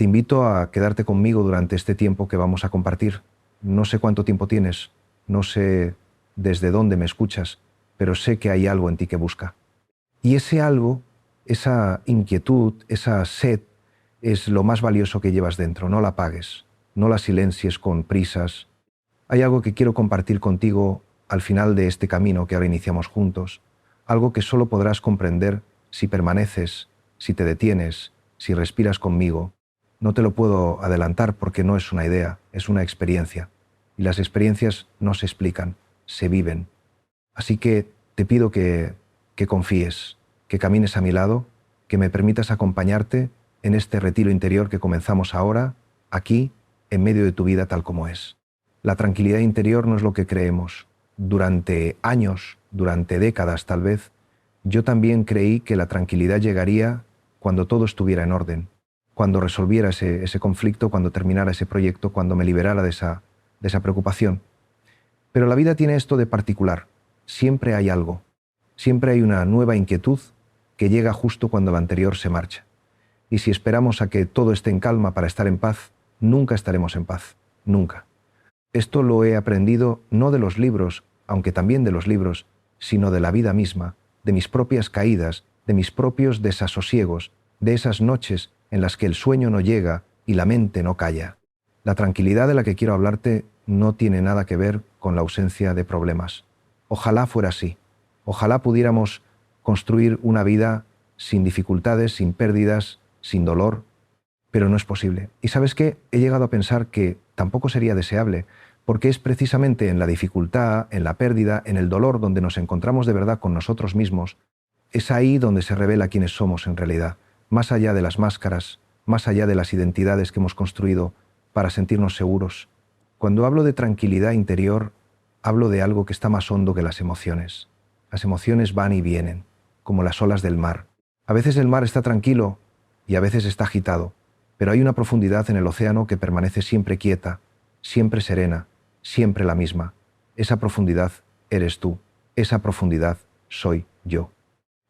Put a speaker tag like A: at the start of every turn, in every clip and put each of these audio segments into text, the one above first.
A: Te invito a quedarte conmigo durante este tiempo que vamos a compartir. No sé cuánto tiempo tienes, no sé desde dónde me escuchas, pero sé que hay algo en ti que busca. Y ese algo, esa inquietud, esa sed, es lo más valioso que llevas dentro. No la apagues, no la silencies con prisas. Hay algo que quiero compartir contigo al final de este camino que ahora iniciamos juntos, algo que solo podrás comprender si permaneces, si te detienes, si respiras conmigo. No te lo puedo adelantar porque no es una idea, es una experiencia. Y las experiencias no se explican, se viven. Así que te pido que confíes, que camines a mi lado, que me permitas acompañarte en este retiro interior que comenzamos ahora, aquí, en medio de tu vida tal como es. La tranquilidad interior no es lo que creemos. Durante años, durante décadas tal vez, yo también creí que la tranquilidad llegaría cuando todo estuviera en orden, cuando resolviera ese conflicto, cuando terminara ese proyecto, cuando me liberara de esa preocupación. Pero la vida tiene esto de particular. Siempre hay algo. Siempre hay una nueva inquietud que llega justo cuando la anterior se marcha. Y si esperamos a que todo esté en calma para estar en paz, nunca estaremos en paz. Nunca. Esto lo he aprendido no de los libros, aunque también de los libros, sino de la vida misma, de mis propias caídas, de mis propios desasosiegos, de esas noches en las que el sueño no llega y la mente no calla. La tranquilidad de la que quiero hablarte no tiene nada que ver con la ausencia de problemas. Ojalá fuera así. Ojalá pudiéramos construir una vida sin dificultades, sin pérdidas, sin dolor, pero no es posible. ¿Y sabes qué? He llegado a pensar que tampoco sería deseable, porque es precisamente en la dificultad, en la pérdida, en el dolor donde nos encontramos de verdad con nosotros mismos. Es ahí donde se revela quiénes somos en realidad, más allá de las máscaras, más allá de las identidades que hemos construido para sentirnos seguros. Cuando hablo de tranquilidad interior, hablo de algo que está más hondo que las emociones. Las emociones van y vienen, como las olas del mar. A veces el mar está tranquilo y a veces está agitado, pero hay una profundidad en el océano que permanece siempre quieta, siempre serena, siempre la misma. Esa profundidad eres tú, esa profundidad soy yo.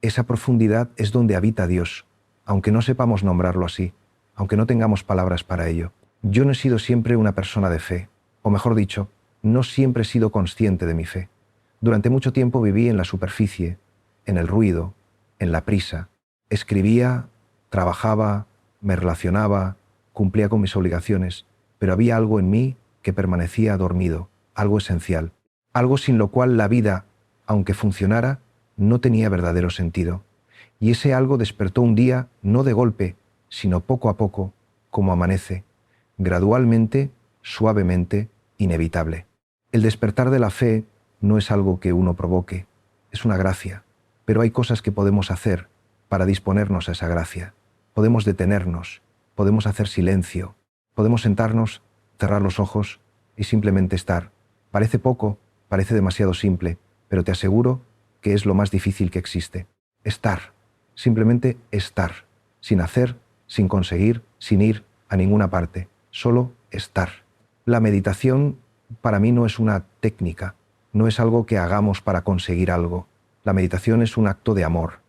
A: Esa profundidad es donde habita Dios, aunque no sepamos nombrarlo así, aunque no tengamos palabras para ello. Yo no he sido siempre una persona de fe, o mejor dicho, no siempre he sido consciente de mi fe. Durante mucho tiempo viví en la superficie, en el ruido, en la prisa. Escribía, trabajaba, me relacionaba, cumplía con mis obligaciones, pero había algo en mí que permanecía dormido, algo esencial, algo sin lo cual la vida, aunque funcionara, no tenía verdadero sentido. Y ese algo despertó un día, no de golpe, sino poco a poco, como amanece, gradualmente, suavemente, inevitable. El despertar de la fe no es algo que uno provoque, es una gracia, pero hay cosas que podemos hacer para disponernos a esa gracia. Podemos detenernos, podemos hacer silencio, podemos sentarnos, cerrar los ojos y simplemente estar. Parece poco, parece demasiado simple, pero te aseguro que es lo más difícil que existe. Estar, simplemente estar, sin hacer, sin conseguir, sin ir a ninguna parte, solo estar. La meditación para mí no es una técnica, no es algo que hagamos para conseguir algo. La meditación es un acto de amor.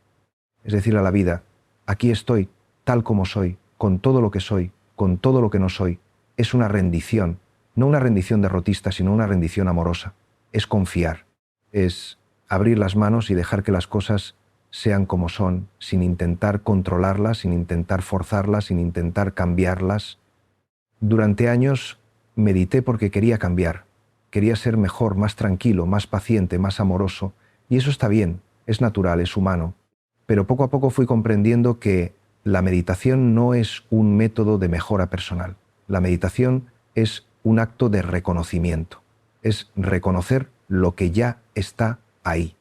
A: Es decir, a la vida, aquí estoy, tal como soy, con todo lo que soy, con todo lo que no soy. Es una rendición, no una rendición derrotista, sino una rendición amorosa. Es confiar, es abrir las manos y dejar que las cosas sean como son, sin intentar controlarlas, sin intentar forzarlas, sin intentar cambiarlas. Durante años medité porque quería cambiar, quería ser mejor, más tranquilo, más paciente, más amoroso, y eso está bien, es natural, es humano. Pero poco a poco fui comprendiendo que la meditación no es un método de mejora personal. La meditación es un acto de reconocimiento, es reconocer lo que ya está ahí.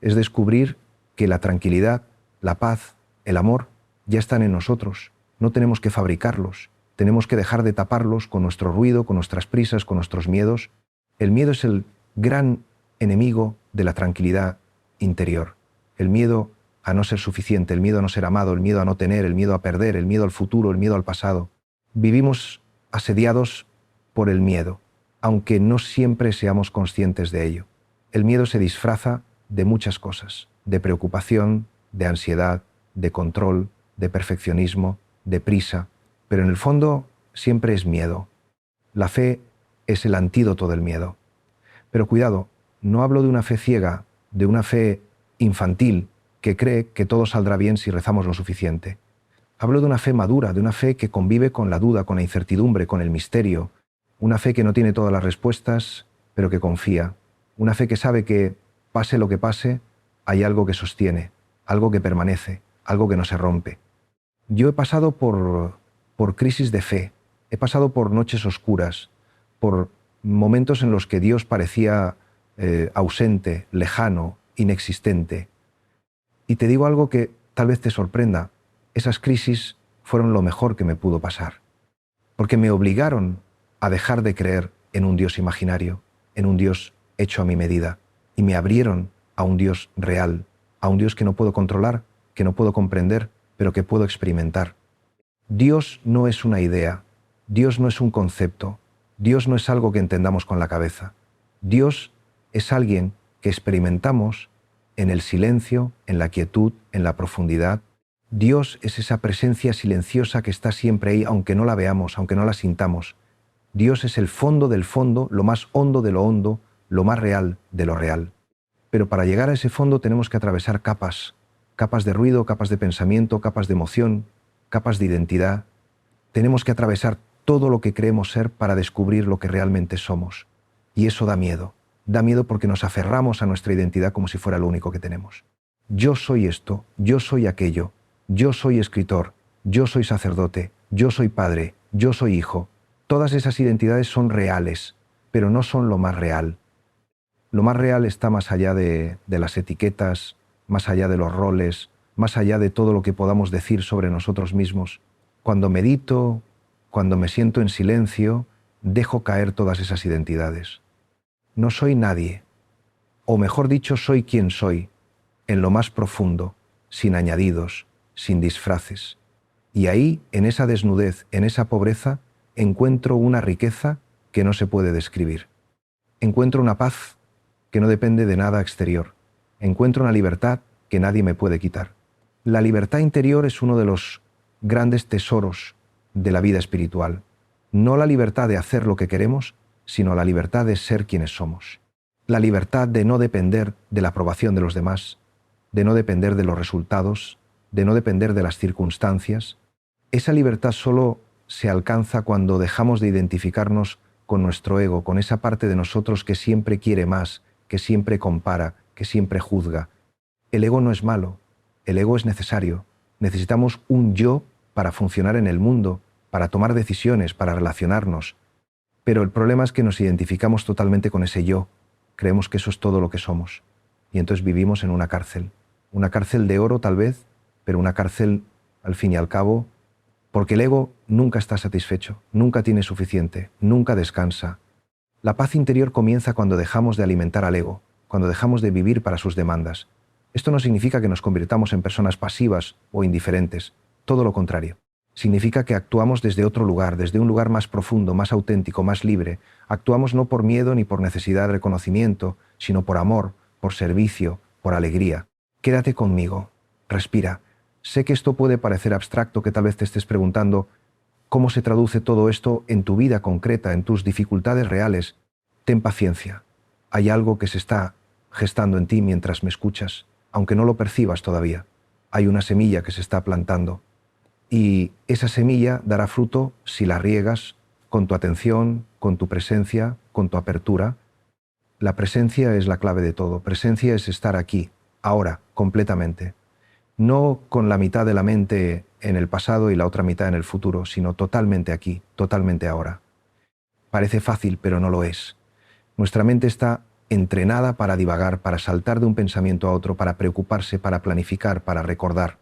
A: Es descubrir que la tranquilidad, la paz, el amor ya están en nosotros, no tenemos que fabricarlos. Tenemos que dejar de taparlos con nuestro ruido, con nuestras prisas, con nuestros miedos. El miedo es el gran enemigo de la tranquilidad interior. El miedo a no ser suficiente, el miedo a no ser amado, el miedo a no tener, el miedo a perder, el miedo al futuro, el miedo al pasado. Vivimos asediados por el miedo, aunque no siempre seamos conscientes de ello. El miedo se disfraza de muchas cosas, de preocupación, de ansiedad, de control, de perfeccionismo, de prisa. pero en el fondo siempre es miedo. La fe es el antídoto del miedo. Pero cuidado, no hablo de una fe ciega, de una fe infantil que cree que todo saldrá bien si rezamos lo suficiente. Hablo de una fe madura, de una fe que convive con la duda, con la incertidumbre, con el misterio. Una fe que no tiene todas las respuestas, pero que confía. Una fe que sabe que, pase lo que pase, hay algo que sostiene, algo que permanece, algo que no se rompe. Yo he pasado por crisis de fe, he pasado por noches oscuras, por momentos en los que Dios parecía ausente, lejano, inexistente. Y te digo algo que tal vez te sorprenda. Esas crisis fueron lo mejor que me pudo pasar, porque me obligaron a dejar de creer en un Dios imaginario, en un Dios hecho a mi medida, y me abrieron a un Dios real, a un Dios que no puedo controlar, que no puedo comprender, pero que puedo experimentar. Dios no es una idea, Dios no es un concepto, Dios no es algo que entendamos con la cabeza. Dios es alguien que experimentamos en el silencio, en la quietud, en la profundidad. Dios es esa presencia silenciosa que está siempre ahí, aunque no la veamos, aunque no la sintamos. Dios es el fondo del fondo, lo más hondo de lo hondo, lo más real de lo real. Pero para llegar a ese fondo tenemos que atravesar capas, capas de ruido, capas de pensamiento, capas de emoción, capas de identidad. Tenemos que atravesar todo lo que creemos ser para descubrir lo que realmente somos. Y eso da miedo. Da miedo porque nos aferramos a nuestra identidad como si fuera lo único que tenemos. Yo soy esto, yo soy aquello, yo soy escritor, yo soy sacerdote, yo soy padre, yo soy hijo. Todas esas identidades son reales, pero no son lo más real. Lo más real está más allá de las etiquetas, más allá de los roles, más allá de todo lo que podamos decir sobre nosotros mismos. Cuando medito, cuando me siento en silencio, dejo caer todas esas identidades. No soy nadie, o mejor dicho, soy quien soy, en lo más profundo, sin añadidos, sin disfraces. Y ahí, en esa desnudez, en esa pobreza, encuentro una riqueza que no se puede describir. Encuentro una paz que no depende de nada exterior. Encuentro una libertad que nadie me puede quitar. La libertad interior es uno de los grandes tesoros de la vida espiritual. No la libertad de hacer lo que queremos, sino la libertad de ser quienes somos. La libertad de no depender de la aprobación de los demás, de no depender de los resultados, de no depender de las circunstancias. Esa libertad solo se alcanza cuando dejamos de identificarnos con nuestro ego, con esa parte de nosotros que siempre quiere más, que siempre compara, que siempre juzga. El ego no es malo, el ego es necesario. Necesitamos un yo para funcionar en el mundo, para tomar decisiones, para relacionarnos. Pero el problema es que nos identificamos totalmente con ese yo. Creemos que eso es todo lo que somos. Y entonces vivimos en una cárcel. Una cárcel de oro tal vez, pero una cárcel, al fin y al cabo, porque el ego nunca está satisfecho, nunca tiene suficiente, nunca descansa. La paz interior comienza cuando dejamos de alimentar al ego, cuando dejamos de vivir para sus demandas. Esto no significa que nos convirtamos en personas pasivas o indiferentes, todo lo contrario. Significa que actuamos desde otro lugar, desde un lugar más profundo, más auténtico, más libre. Actuamos no por miedo ni por necesidad de reconocimiento, sino por amor, por servicio, por alegría. Quédate conmigo, respira. Sé que esto puede parecer abstracto, que tal vez te estés preguntando cómo se traduce todo esto en tu vida concreta, en tus dificultades reales. Ten paciencia. Hay algo que se está gestando en ti mientras me escuchas, aunque no lo percibas todavía. Hay una semilla que se está plantando. Y esa semilla dará fruto si la riegas con tu atención, con tu presencia, con tu apertura. La presencia es la clave de todo. Presencia es estar aquí, ahora, completamente. No con la mitad de la mente en el pasado y la otra mitad en el futuro, sino totalmente aquí, totalmente ahora. Parece fácil, pero no lo es. Nuestra mente está entrenada para divagar, para saltar de un pensamiento a otro, para preocuparse, para planificar, para recordar.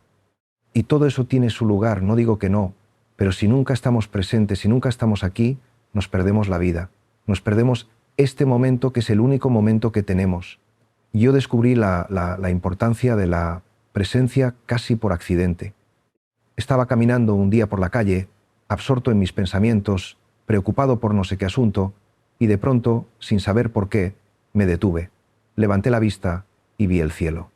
A: Y todo eso tiene su lugar, no digo que no, pero si nunca estamos presentes, si nunca estamos aquí, nos perdemos la vida. Nos perdemos este momento que es el único momento que tenemos. Yo descubrí la importancia de la presencia casi por accidente. Estaba caminando un día por la calle, absorto en mis pensamientos, preocupado por no sé qué asunto, y de pronto, sin saber por qué, me detuve. Levanté la vista y vi el cielo.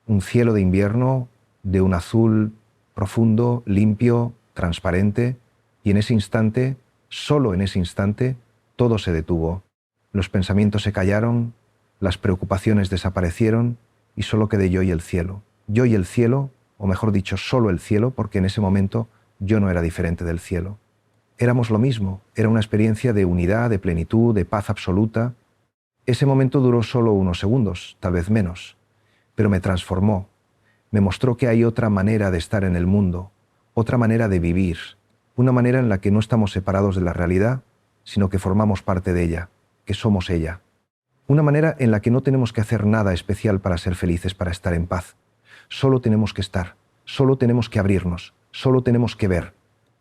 A: Un cielo de invierno, de un azul profundo, limpio, transparente, Y en ese instante, solo en ese instante, todo se detuvo. Los pensamientos se callaron, las preocupaciones desaparecieron y solo quedé yo y el cielo. Yo y el cielo, o mejor dicho, solo el cielo, porque en ese momento yo no era diferente del cielo. Éramos lo mismo, era una experiencia de unidad, de plenitud, de paz absoluta. Ese momento duró solo unos segundos, tal vez menos, pero me transformó. Me mostró que hay otra manera de estar en el mundo, otra manera de vivir, una manera en la que no estamos separados de la realidad, sino que formamos parte de ella, que somos ella. Una manera en la que no tenemos que hacer nada especial para ser felices, para estar en paz. Solo tenemos que estar, solo tenemos que abrirnos, solo tenemos que ver.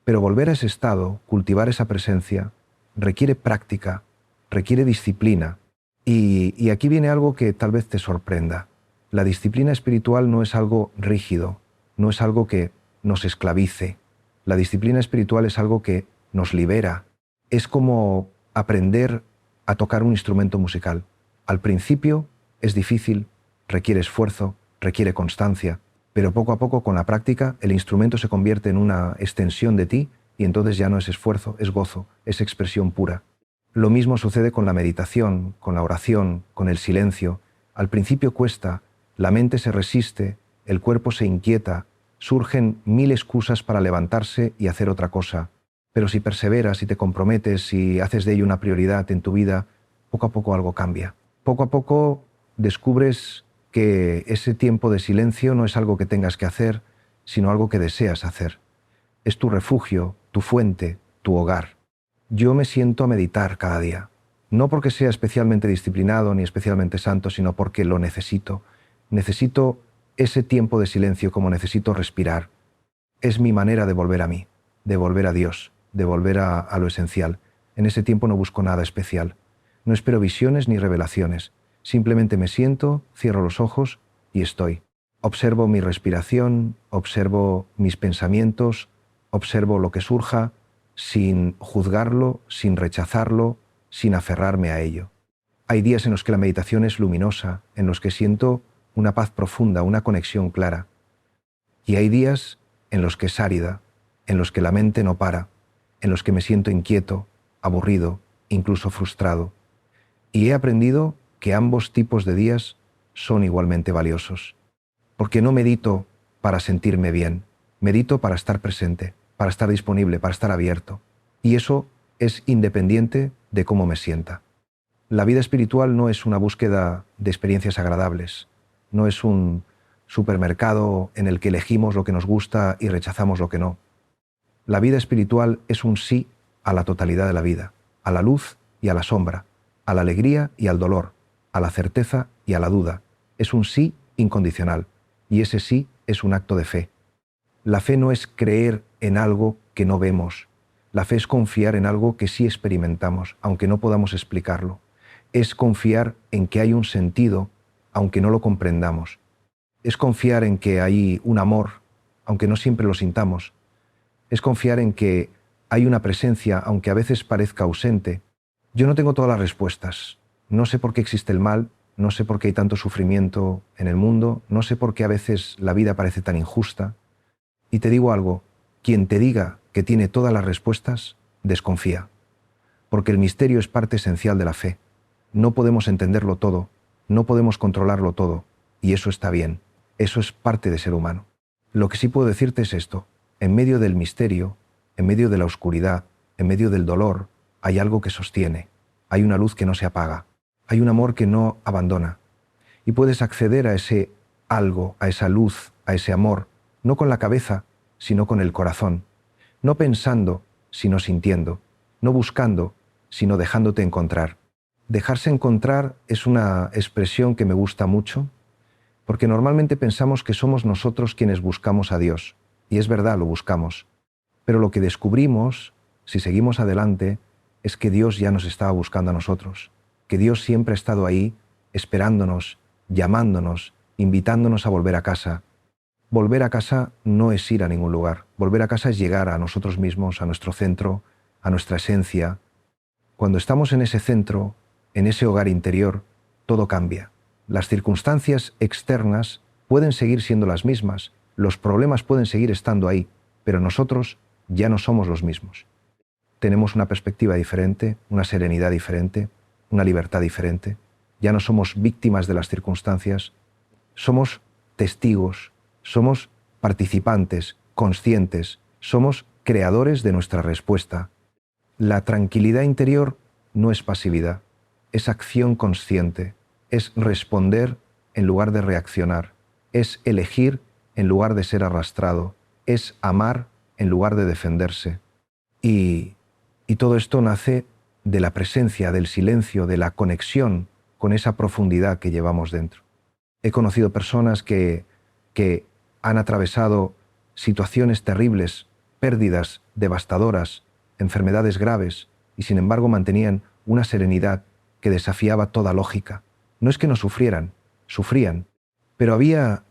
A: Pero volver a ese estado, cultivar esa presencia, requiere práctica, requiere disciplina. Y aquí viene algo que tal vez te sorprenda. La disciplina espiritual no es algo rígido, no es algo que nos esclavice. La disciplina espiritual es algo que nos libera. Es como aprender a tocar un instrumento musical. Al principio es difícil, requiere esfuerzo, requiere constancia, pero poco a poco, con la práctica, el instrumento se convierte en una extensión de ti y entonces ya no es esfuerzo, es gozo, es expresión pura. Lo mismo sucede con la meditación, con la oración, con el silencio. Al principio cuesta, la mente se resiste, el cuerpo se inquieta, surgen mil excusas para levantarse y hacer otra cosa. Pero si perseveras, si te comprometes, si haces de ello una prioridad en tu vida, poco a poco algo cambia. Poco a poco descubres que ese tiempo de silencio no es algo que tengas que hacer, sino algo que deseas hacer. Es tu refugio, tu fuente, tu hogar. Yo me siento a meditar cada día, no porque sea especialmente disciplinado ni especialmente santo, sino porque lo necesito. Necesito ese tiempo de silencio como necesito respirar. Es mi manera de volver a mí, de volver a Dios, de volver a lo esencial. En ese tiempo no busco nada especial. No espero visiones ni revelaciones. Simplemente me siento, cierro los ojos y estoy. Observo mi respiración, observo mis pensamientos, observo lo que surja, sin juzgarlo, sin rechazarlo, sin aferrarme a ello. Hay días en los que la meditación es luminosa, en los que siento una paz profunda, una conexión clara. Y hay días en los que es árida, en los que la mente no para, en los que me siento inquieto, aburrido, incluso frustrado. Y he aprendido que ambos tipos de días son igualmente valiosos. Porque no medito para sentirme bien, medito para estar presente, para estar disponible, para estar abierto. Y eso es independiente de cómo me sienta. La vida espiritual no es una búsqueda de experiencias agradables, no es un supermercado en el que elegimos lo que nos gusta y rechazamos lo que no. La vida espiritual es un sí a la totalidad de la vida, a la luz y a la sombra, a la alegría y al dolor, a la certeza y a la duda. Es un sí incondicional, y ese sí es un acto de fe. La fe no es creer en algo que no vemos. La fe es confiar en algo que sí experimentamos, aunque no podamos explicarlo. Es confiar en que hay un sentido, aunque no lo comprendamos. Es confiar en que hay un amor, aunque no siempre lo sintamos. Es confiar en que hay una presencia, aunque a veces parezca ausente. Yo no tengo todas las respuestas. No sé por qué existe el mal, no sé por qué hay tanto sufrimiento en el mundo, no sé por qué a veces la vida parece tan injusta. Y te digo algo, quien te diga que tiene todas las respuestas, desconfía. Porque el misterio es parte esencial de la fe. No podemos entenderlo todo, no podemos controlarlo todo, y eso está bien. Eso es parte de ser humano. Lo que sí puedo decirte es esto: en medio del misterio, en medio de la oscuridad, en medio del dolor, hay algo que sostiene, hay una luz que no se apaga, hay un amor que no abandona. Y puedes acceder a ese algo, a esa luz, a ese amor, no con la cabeza, sino con el corazón, no pensando, sino sintiendo, no buscando, sino dejándote encontrar. Dejarse encontrar es una expresión que me gusta mucho, porque normalmente pensamos que somos nosotros quienes buscamos a Dios, y es verdad, lo buscamos. Pero lo que descubrimos, si seguimos adelante, es que Dios ya nos estaba buscando a nosotros, que Dios siempre ha estado ahí, esperándonos, llamándonos, invitándonos a volver a casa. Volver a casa no es ir a ningún lugar, volver a casa es llegar a nosotros mismos, a nuestro centro, a nuestra esencia. Cuando estamos en ese centro, en ese hogar interior, todo cambia. Las circunstancias externas pueden seguir siendo las mismas, los problemas pueden seguir estando ahí, pero nosotros ya no somos los mismos. tenemos una perspectiva diferente, una serenidad diferente, una libertad diferente. Ya no somos víctimas de las circunstancias, somos testigos, somos participantes, conscientes, somos creadores de nuestra respuesta. La tranquilidad interior no es pasividad, es acción consciente, es responder en lugar de reaccionar, es elegir en lugar de ser arrastrado, es amar en lugar de defenderse. Y todo esto nace de la presencia, del silencio, de la conexión con esa profundidad que llevamos dentro. He conocido personas que han atravesado situaciones terribles, pérdidas devastadoras, enfermedades graves, y sin embargo mantenían una serenidad que desafiaba toda lógica. No es que no sufrieran, sufrían, pero había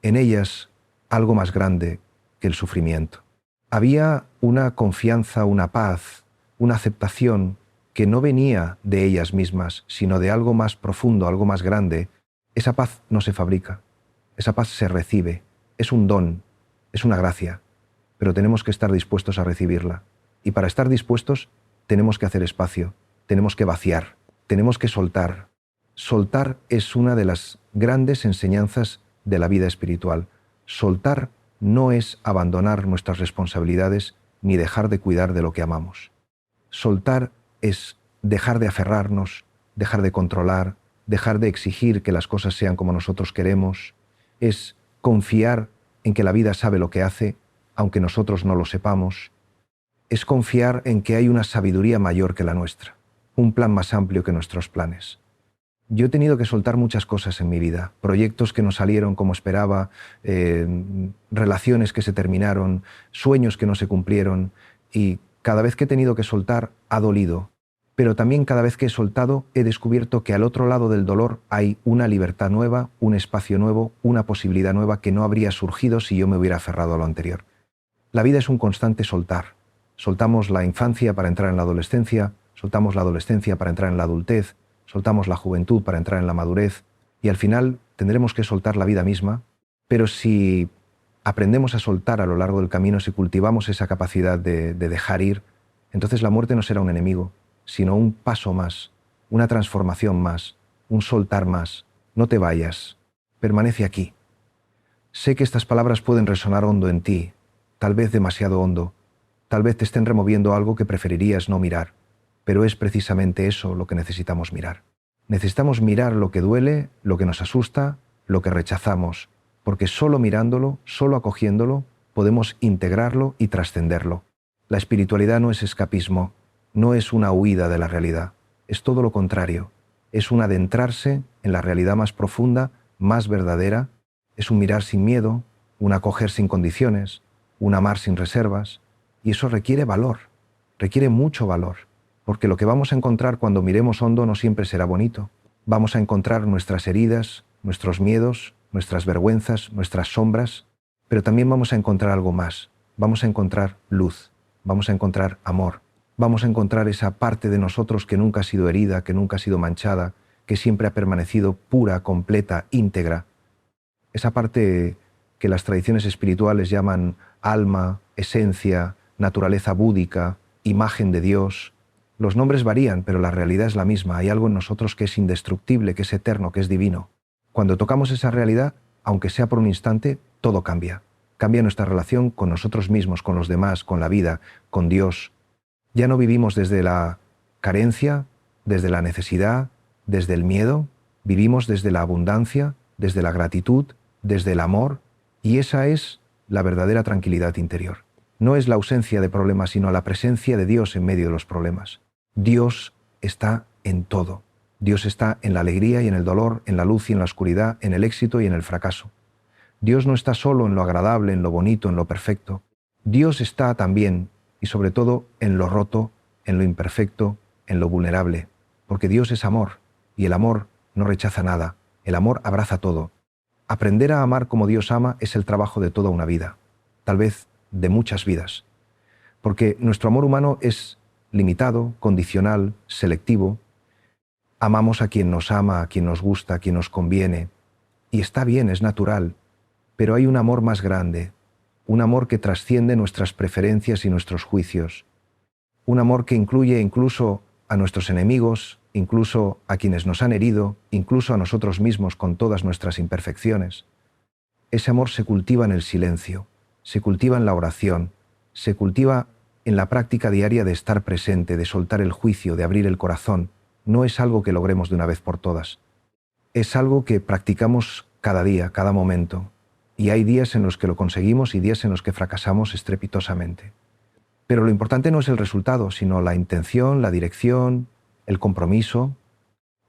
A: en ellas algo más grande que el sufrimiento. Había una confianza, una paz, una aceptación que no venía de ellas mismas, sino de algo más profundo, algo más grande. Esa paz no se fabrica, esa paz se recibe, es un don, es una gracia, pero tenemos que estar dispuestos a recibirla. Y para estar dispuestos tenemos que hacer espacio, tenemos que vaciar, tenemos que soltar. Soltar es una de las grandes enseñanzas de la vida espiritual. Soltar no es abandonar nuestras responsabilidades ni dejar de cuidar de lo que amamos. Soltar es dejar de aferrarnos, dejar de controlar, dejar de exigir que las cosas sean como nosotros queremos. Es confiar en que la vida sabe lo que hace, aunque nosotros no lo sepamos. Es confiar en que hay una sabiduría mayor que la nuestra, un plan más amplio que nuestros planes. Yo he tenido que soltar muchas cosas en mi vida, proyectos que no salieron como esperaba, relaciones que se terminaron, sueños que no se cumplieron, y cada vez que he tenido que soltar ha dolido, pero también cada vez que he soltado he descubierto que al otro lado del dolor hay una libertad nueva, un espacio nuevo, una posibilidad nueva que no habría surgido si yo me hubiera aferrado a lo anterior. La vida es un constante soltar. Soltamos la infancia para entrar en la adolescencia, soltamos la adolescencia para entrar en la adultez, soltamos la juventud para entrar en la madurez, y al final tendremos que soltar la vida misma, pero si aprendemos a soltar a lo largo del camino, si cultivamos esa capacidad de dejar ir, entonces la muerte no será un enemigo, sino un paso más, una transformación más, un soltar más. No te vayas, permanece aquí. Sé que estas palabras pueden resonar hondo en ti, tal vez demasiado hondo, tal vez te estén removiendo algo que preferirías no mirar, pero es precisamente eso lo que necesitamos mirar. Necesitamos mirar lo que duele, lo que nos asusta, lo que rechazamos, porque solo mirándolo, solo acogiéndolo, podemos integrarlo y trascenderlo. La espiritualidad no es escapismo, no es una huida de la realidad, es todo lo contrario, es un adentrarse en la realidad más profunda, más verdadera, es un mirar sin miedo, un acoger sin condiciones, un amar sin reservas, y eso requiere valor, requiere mucho valor. Porque lo que vamos a encontrar cuando miremos hondo no siempre será bonito. Vamos a encontrar nuestras heridas, nuestros miedos, nuestras vergüenzas, nuestras sombras, pero también vamos a encontrar algo más. Vamos a encontrar luz, vamos a encontrar amor, vamos a encontrar esa parte de nosotros que nunca ha sido herida, que nunca ha sido manchada, que siempre ha permanecido pura, completa, íntegra. Esa parte que las tradiciones espirituales llaman alma, esencia, naturaleza búdica, imagen de Dios. Los nombres varían, pero la realidad es la misma. Hay algo en nosotros que es indestructible, que es eterno, que es divino. Cuando tocamos esa realidad, aunque sea por un instante, todo cambia. Cambia nuestra relación con nosotros mismos, con los demás, con la vida, con Dios. Ya no vivimos desde la carencia, desde la necesidad, desde el miedo. Vivimos desde la abundancia, desde la gratitud, desde el amor. Y esa es la verdadera tranquilidad interior. No es la ausencia de problemas, sino la presencia de Dios en medio de los problemas. Dios está en todo. Dios está en la alegría y en el dolor, en la luz y en la oscuridad, en el éxito y en el fracaso. Dios no está solo en lo agradable, en lo bonito, en lo perfecto. Dios está también, y sobre todo, en lo roto, en lo imperfecto, en lo vulnerable. Porque Dios es amor, y el amor no rechaza nada. El amor abraza todo. Aprender a amar como Dios ama es el trabajo de toda una vida, tal vez de muchas vidas. Porque nuestro amor humano es limitado, condicional, selectivo. Amamos a quien nos ama, a quien nos gusta, a quien nos conviene. Y está bien, es natural. Pero hay un amor más grande, un amor que trasciende nuestras preferencias y nuestros juicios. un amor que incluye incluso a nuestros enemigos, incluso a quienes nos han herido, incluso a nosotros mismos con todas nuestras imperfecciones. Ese amor se cultiva en el silencio, se cultiva en la oración, se cultiva en la práctica diaria de estar presente, de soltar el juicio, de abrir el corazón. No es algo que logremos de una vez por todas. Es algo que practicamos cada día, cada momento. Y hay días en los que lo conseguimos y días en los que fracasamos estrepitosamente. Pero lo importante no es el resultado, sino la intención, la dirección, el compromiso.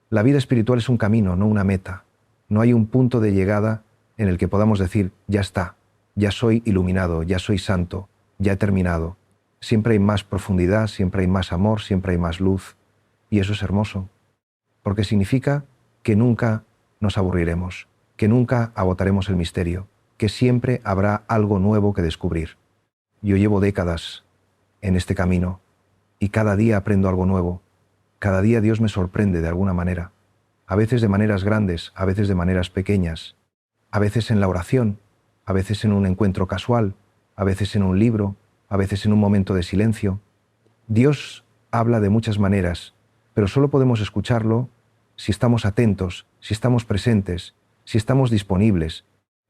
A: La vida espiritual es un camino, no una meta. No hay un punto de llegada en el que podamos decir, ya está, ya soy iluminado, ya soy santo, ya he terminado. Siempre hay más profundidad, siempre hay más amor, siempre hay más luz. Y eso es hermoso, porque significa que nunca nos aburriremos, que nunca agotaremos el misterio, que siempre habrá algo nuevo que descubrir. Yo llevo décadas en este camino y cada día aprendo algo nuevo. Cada día Dios me sorprende de alguna manera, a veces de maneras grandes, a veces de maneras pequeñas, a veces en la oración, a veces en un encuentro casual, a veces en un libro, a veces en un momento de silencio. Dios habla de muchas maneras, pero solo podemos escucharlo si estamos atentos, si estamos presentes, si estamos disponibles.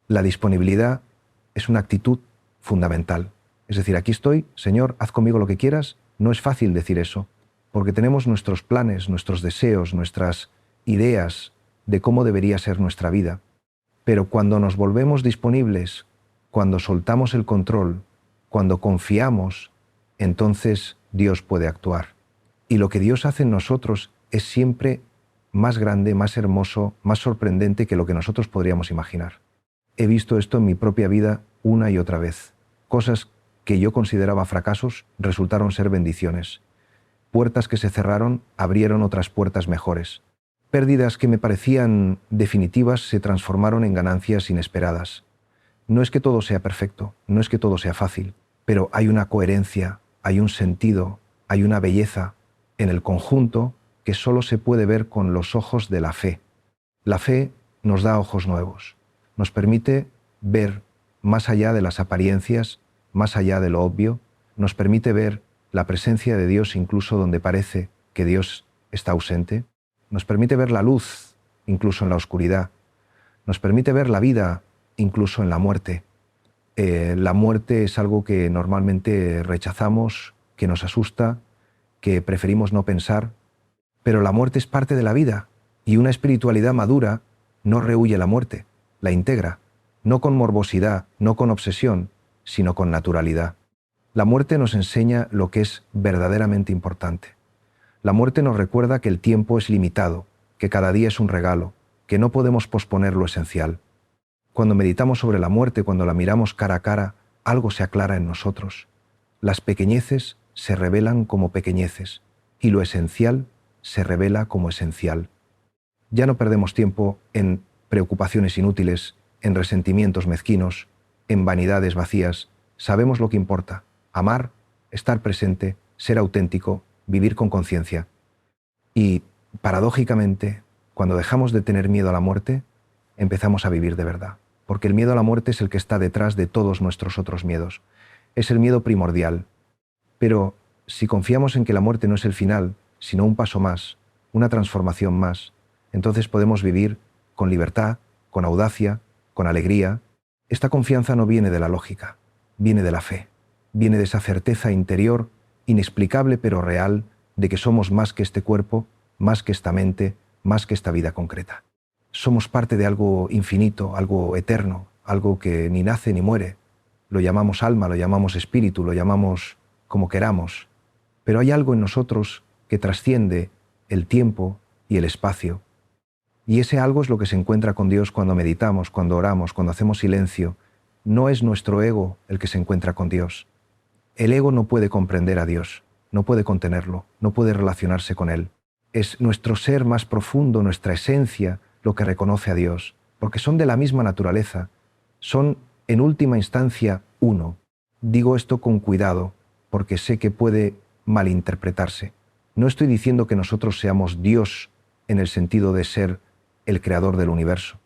A: La disponibilidad es una actitud fundamental. Es decir, aquí estoy, Señor, haz conmigo lo que quieras. No es fácil decir eso, porque tenemos nuestros planes, nuestros deseos, nuestras ideas de cómo debería ser nuestra vida. Pero cuando nos volvemos disponibles, cuando soltamos el control, cuando confiamos, entonces Dios puede actuar. Y lo que Dios hace en nosotros es siempre más grande, más hermoso, más sorprendente que lo que nosotros podríamos imaginar. He visto esto en mi propia vida una y otra vez. Cosas que yo consideraba fracasos resultaron ser bendiciones. Puertas que se cerraron abrieron otras puertas mejores. Pérdidas que me parecían definitivas se transformaron en ganancias inesperadas. No es que todo sea perfecto, no es que todo sea fácil, pero hay una coherencia, hay un sentido, hay una belleza en el conjunto que solo se puede ver con los ojos de la fe. La fe nos da ojos nuevos, nos permite ver más allá de las apariencias, más allá de lo obvio, nos permite ver la presencia de Dios incluso donde parece que Dios está ausente, nos permite ver la luz incluso en la oscuridad, nos permite ver la vida incluso en la muerte. La muerte es algo que normalmente rechazamos, que nos asusta, que preferimos no pensar, pero la muerte es parte de la vida y una espiritualidad madura no rehúye la muerte, la integra, no con morbosidad, no con obsesión, sino con naturalidad. La muerte nos enseña lo que es verdaderamente importante. La muerte nos recuerda que el tiempo es limitado, que cada día es un regalo, que no podemos posponer lo esencial. Cuando meditamos sobre la muerte, cuando la miramos cara a cara, algo se aclara en nosotros. Las pequeñeces se revelan como pequeñeces y lo esencial se revela como esencial. Ya no perdemos tiempo en preocupaciones inútiles, en resentimientos mezquinos, en vanidades vacías. Sabemos lo que importa: amar, estar presente, ser auténtico, vivir con conciencia. Y, paradójicamente, cuando dejamos de tener miedo a la muerte, empezamos a vivir de verdad. Porque el miedo a la muerte es el que está detrás de todos nuestros otros miedos. Es el miedo primordial. Pero si confiamos en que la muerte no es el final, sino un paso más, una transformación más, entonces podemos vivir con libertad, con audacia, con alegría. Esta confianza no viene de la lógica, viene de la fe, viene de esa certeza interior, inexplicable pero real, de que somos más que este cuerpo, más que esta mente, más que esta vida concreta. Somos parte de algo infinito, algo eterno, algo que ni nace ni muere. Lo llamamos alma, lo llamamos espíritu, lo llamamos como queramos. Pero hay algo en nosotros que trasciende el tiempo y el espacio. Y ese algo es lo que se encuentra con Dios cuando meditamos, cuando oramos, cuando hacemos silencio. No es nuestro ego el que se encuentra con Dios. El ego no puede comprender a Dios, no puede contenerlo, no puede relacionarse con Él. Es nuestro ser más profundo, nuestra esencia, lo que reconoce a Dios, porque son de la misma naturaleza, son en última instancia uno. Digo esto con cuidado, porque sé que puede malinterpretarse. No estoy diciendo que nosotros seamos Dios en el sentido de ser el creador del universo.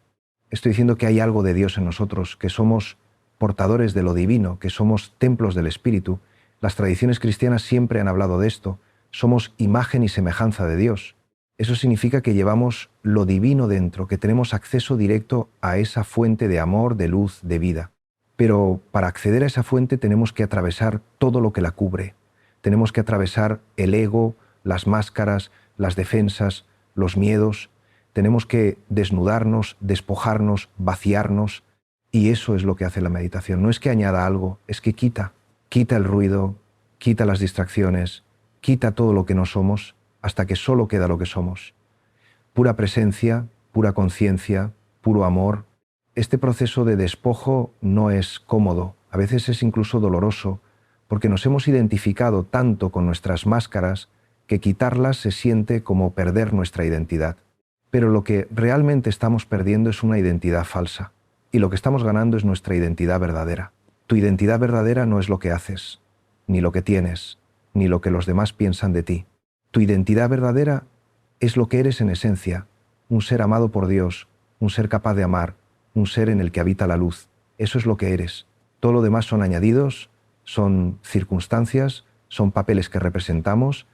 A: Estoy diciendo que hay algo de Dios en nosotros, que somos portadores de lo divino, que somos templos del Espíritu, Las tradiciones cristianas siempre han hablado de esto. Somos imagen y semejanza de Dios. Eso significa que llevamos lo divino dentro, que tenemos acceso directo a esa fuente de amor, de luz, de vida. Pero para acceder a esa fuente tenemos que atravesar todo lo que la cubre. Tenemos que atravesar el ego, las máscaras, las defensas, los miedos. Tenemos que desnudarnos, despojarnos, vaciarnos. Y eso es lo que hace la meditación. No es que añada algo, es que quita el ruido, quita las distracciones, quita todo lo que no somos, hasta que solo queda lo que somos. Pura presencia, pura conciencia, puro amor. Este proceso de despojo no es cómodo, a veces es incluso doloroso, porque nos hemos identificado tanto con nuestras máscaras que quitarlas se siente como perder nuestra identidad. Pero lo que realmente estamos perdiendo es una identidad falsa, y lo que estamos ganando es nuestra identidad verdadera. Tu identidad verdadera no es lo que haces, ni lo que tienes, ni lo que los demás piensan de ti. Tu identidad verdadera es lo que eres en esencia, un ser amado por Dios, un ser capaz de amar, un ser en el que habita la luz. Eso es lo que eres. Todo lo demás son añadidos, son circunstancias, son papeles que representamos,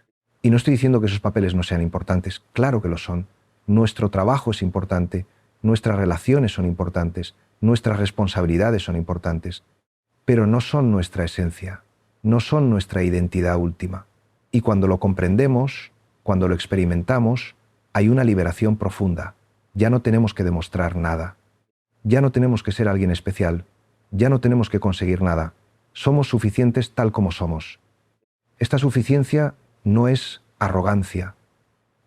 A: y no estoy diciendo que esos papeles no sean importantes, claro que lo son. Nuestro trabajo es importante, nuestras relaciones son importantes, nuestras responsabilidades son importantes, pero no son nuestra esencia, no son nuestra identidad última. Y cuando lo comprendemos, cuando lo experimentamos, hay una liberación profunda. Ya no tenemos que demostrar nada. Ya no tenemos que ser alguien especial. Ya no tenemos que conseguir nada. Somos suficientes tal como somos. Esta suficiencia no es arrogancia,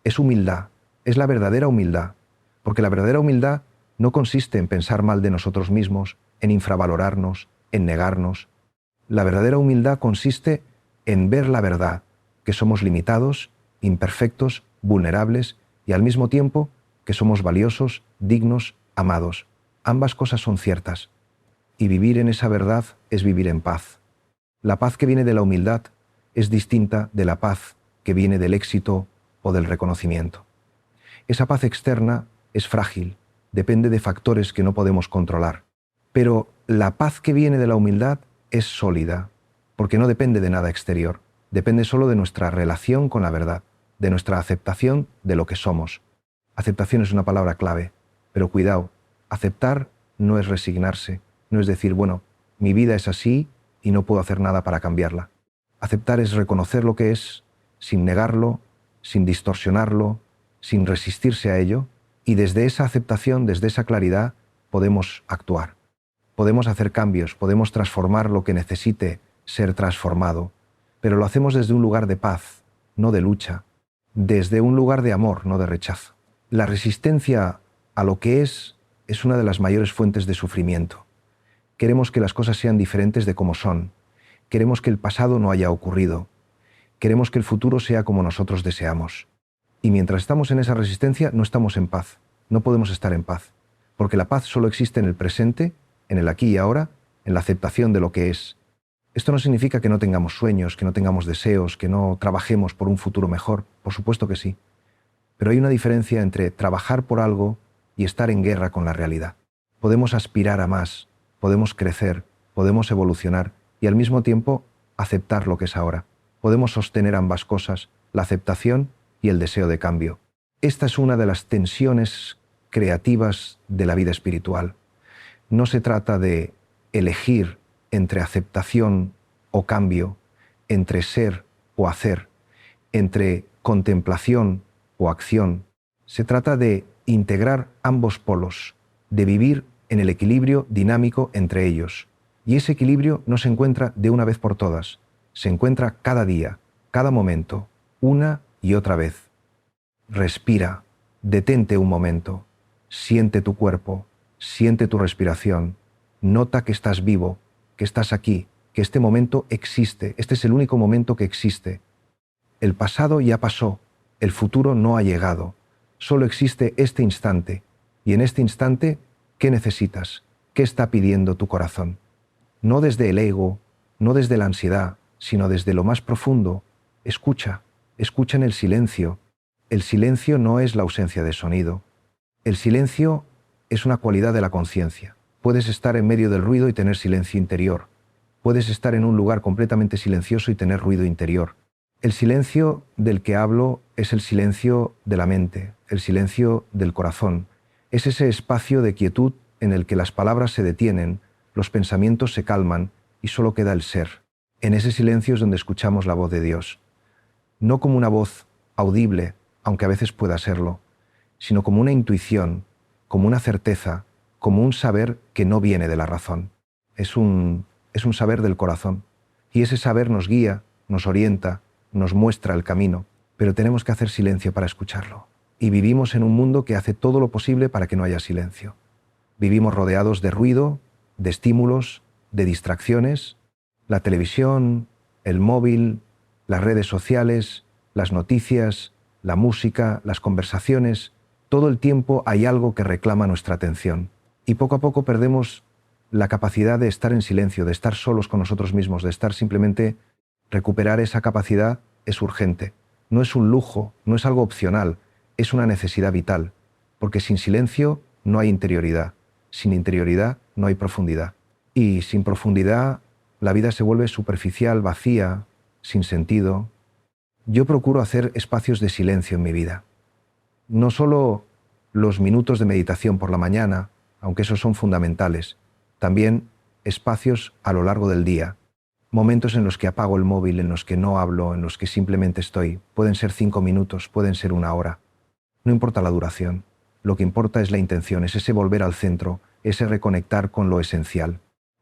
A: es humildad, es la verdadera humildad, porque la verdadera humildad no consiste en pensar mal de nosotros mismos, en infravalorarnos, en negarnos. La verdadera humildad consiste en ver la verdad, que somos limitados, imperfectos, vulnerables y al mismo tiempo que somos valiosos, dignos, amados. Ambas cosas son ciertas. Y vivir en esa verdad es vivir en paz. La paz que viene de la humildad es distinta de la paz que viene del éxito o del reconocimiento. Esa paz externa es frágil, depende de factores que no podemos controlar. Pero la paz que viene de la humildad es sólida, porque no depende de nada exterior, depende solo de nuestra relación con la verdad, de nuestra aceptación de lo que somos. Aceptación es una palabra clave, pero cuidado, aceptar no es resignarse, no es decir, bueno, mi vida es así y no puedo hacer nada para cambiarla. Aceptar es reconocer lo que es, sin negarlo, sin distorsionarlo, sin resistirse a ello, y desde esa aceptación, desde esa claridad, podemos actuar. Podemos hacer cambios, podemos transformar lo que necesite ser transformado, pero lo hacemos desde un lugar de paz, no de lucha, desde un lugar de amor, no de rechazo. La resistencia a lo que es una de las mayores fuentes de sufrimiento. Queremos que las cosas sean diferentes de como son. Queremos que el pasado no haya ocurrido. Queremos que el futuro sea como nosotros deseamos. Y mientras estamos en esa resistencia, no estamos en paz. No podemos estar en paz. Porque la paz solo existe en el presente, en el aquí y ahora, en la aceptación de lo que es. Esto no significa que no tengamos sueños, que no tengamos deseos, que no trabajemos por un futuro mejor. Por supuesto que sí. Pero hay una diferencia entre trabajar por algo y estar en guerra con la realidad. Podemos aspirar a más, podemos crecer, podemos evolucionar y al mismo tiempo aceptar lo que es ahora. Podemos sostener ambas cosas, la aceptación y el deseo de cambio. Esta es una de las tensiones creativas de la vida espiritual. No se trata de elegir entre aceptación o cambio, entre ser o hacer, entre contemplación o acción. Se trata de integrar ambos polos, de vivir en el equilibrio dinámico entre ellos. Y ese equilibrio no se encuentra de una vez por todas, se encuentra cada día, cada momento, una y otra vez. Respira, detente un momento, siente tu cuerpo, siente tu respiración, nota que estás vivo, que estás aquí, que este momento existe, este es el único momento que existe. El pasado ya pasó, el futuro no ha llegado, solo existe este instante, y en este instante, ¿qué necesitas? ¿Qué está pidiendo tu corazón? No desde el ego, no desde la ansiedad, sino desde lo más profundo. Escucha, escucha en el silencio. El silencio no es la ausencia de sonido. El silencio es una cualidad de la conciencia. Puedes estar en medio del ruido y tener silencio interior. Puedes estar en un lugar completamente silencioso y tener ruido interior. El silencio del que hablo es el silencio de la mente, el silencio del corazón. Es ese espacio de quietud en el que las palabras se detienen, los pensamientos se calman y solo queda el ser. En ese silencio es donde escuchamos la voz de Dios. No como una voz audible, aunque a veces pueda serlo, sino como una intuición, como una certeza, como un saber que no viene de la razón. Es un saber del corazón. Y ese saber nos guía, nos orienta, nos muestra el camino, pero tenemos que hacer silencio para escucharlo. Y vivimos en un mundo que hace todo lo posible para que no haya silencio. Vivimos rodeados de ruido, de estímulos, de distracciones, la televisión, el móvil, las redes sociales, las noticias, la música, las conversaciones. Todo el tiempo hay algo que reclama nuestra atención. Y poco a poco perdemos la capacidad de estar en silencio, de estar solos con nosotros mismos, de estar simplemente. Recuperar esa capacidad es urgente. No es un lujo, no es algo opcional, es una necesidad vital. Porque sin silencio no hay interioridad. Sin interioridad no hay profundidad. Y sin profundidad la vida se vuelve superficial, vacía, sin sentido. Yo procuro hacer espacios de silencio en mi vida. No solo los minutos de meditación por la mañana, aunque esos son fundamentales, también espacios a lo largo del día. Momentos en los que apago el móvil, en los que no hablo, en los que simplemente estoy. Pueden ser 5 minutos, pueden ser 1 hora. No importa la duración. Lo que importa es la intención, es ese volver al centro, ese reconectar con lo esencial.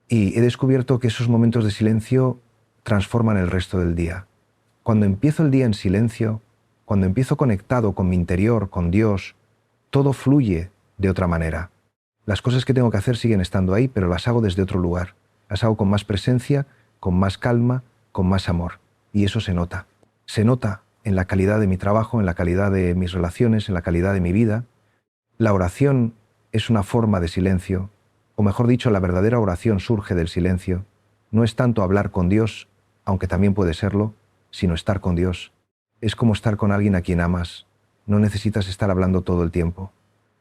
A: Y he descubierto que esos momentos de silencio transforman el resto del día. Cuando empiezo el día en silencio, cuando empiezo conectado con mi interior, con Dios, todo fluye de otra manera. Las cosas que tengo que hacer siguen estando ahí, pero las hago desde otro lugar. Las hago con más presencia, con más calma, con más amor. Y eso se nota. Se nota en la calidad de mi trabajo, en la calidad de mis relaciones, en la calidad de mi vida. La oración es una forma de silencio, o mejor dicho, la verdadera oración surge del silencio. No es tanto hablar con Dios, aunque también puede serlo, sino estar con Dios. Es como estar con alguien a quien amas. No necesitas estar hablando todo el tiempo.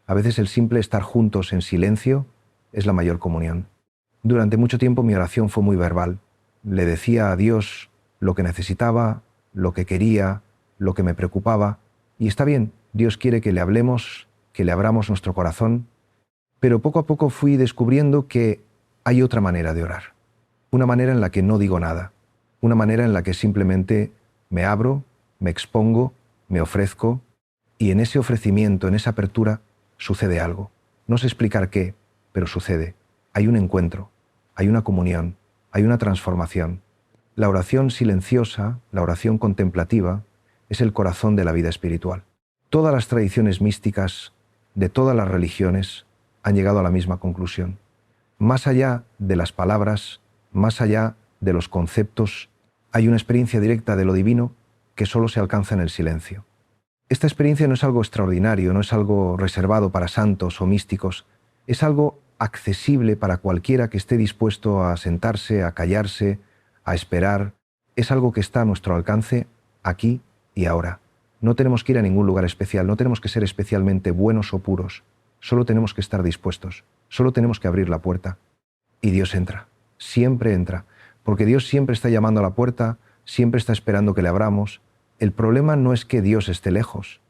A: A veces el simple estar juntos en silencio es la mayor comunión. Durante mucho tiempo mi oración fue muy verbal. Le decía a Dios lo que necesitaba, lo que quería, lo que me preocupaba. Y está bien, Dios quiere que le hablemos, que le abramos nuestro corazón. Pero poco a poco fui descubriendo que hay otra manera de orar. Una manera en la que no digo nada. Una manera en la que simplemente me abro, me expongo, me ofrezco. Y en ese ofrecimiento, en esa apertura, sucede algo. No sé explicar qué, pero sucede. Hay un encuentro, hay una comunión, hay una transformación. La oración silenciosa, la oración contemplativa, es el corazón de la vida espiritual. Todas las tradiciones místicas de todas las religiones han llegado a la misma conclusión. Más allá de las palabras, más allá de los conceptos, hay una experiencia directa de lo divino que solo se alcanza en el silencio. Esta experiencia no es algo extraordinario, no es algo reservado para santos o místicos, es algo accesible para cualquiera que esté dispuesto a sentarse, a callarse, a esperar. Es algo que está a nuestro alcance aquí y ahora. No tenemos que ir a ningún lugar especial, no tenemos que ser especialmente buenos o puros. Solo tenemos que estar dispuestos, solo tenemos que abrir la puerta. Y Dios entra, siempre entra, porque Dios siempre está llamando a la puerta, siempre está esperando que le abramos. El problema no es que Dios esté lejos,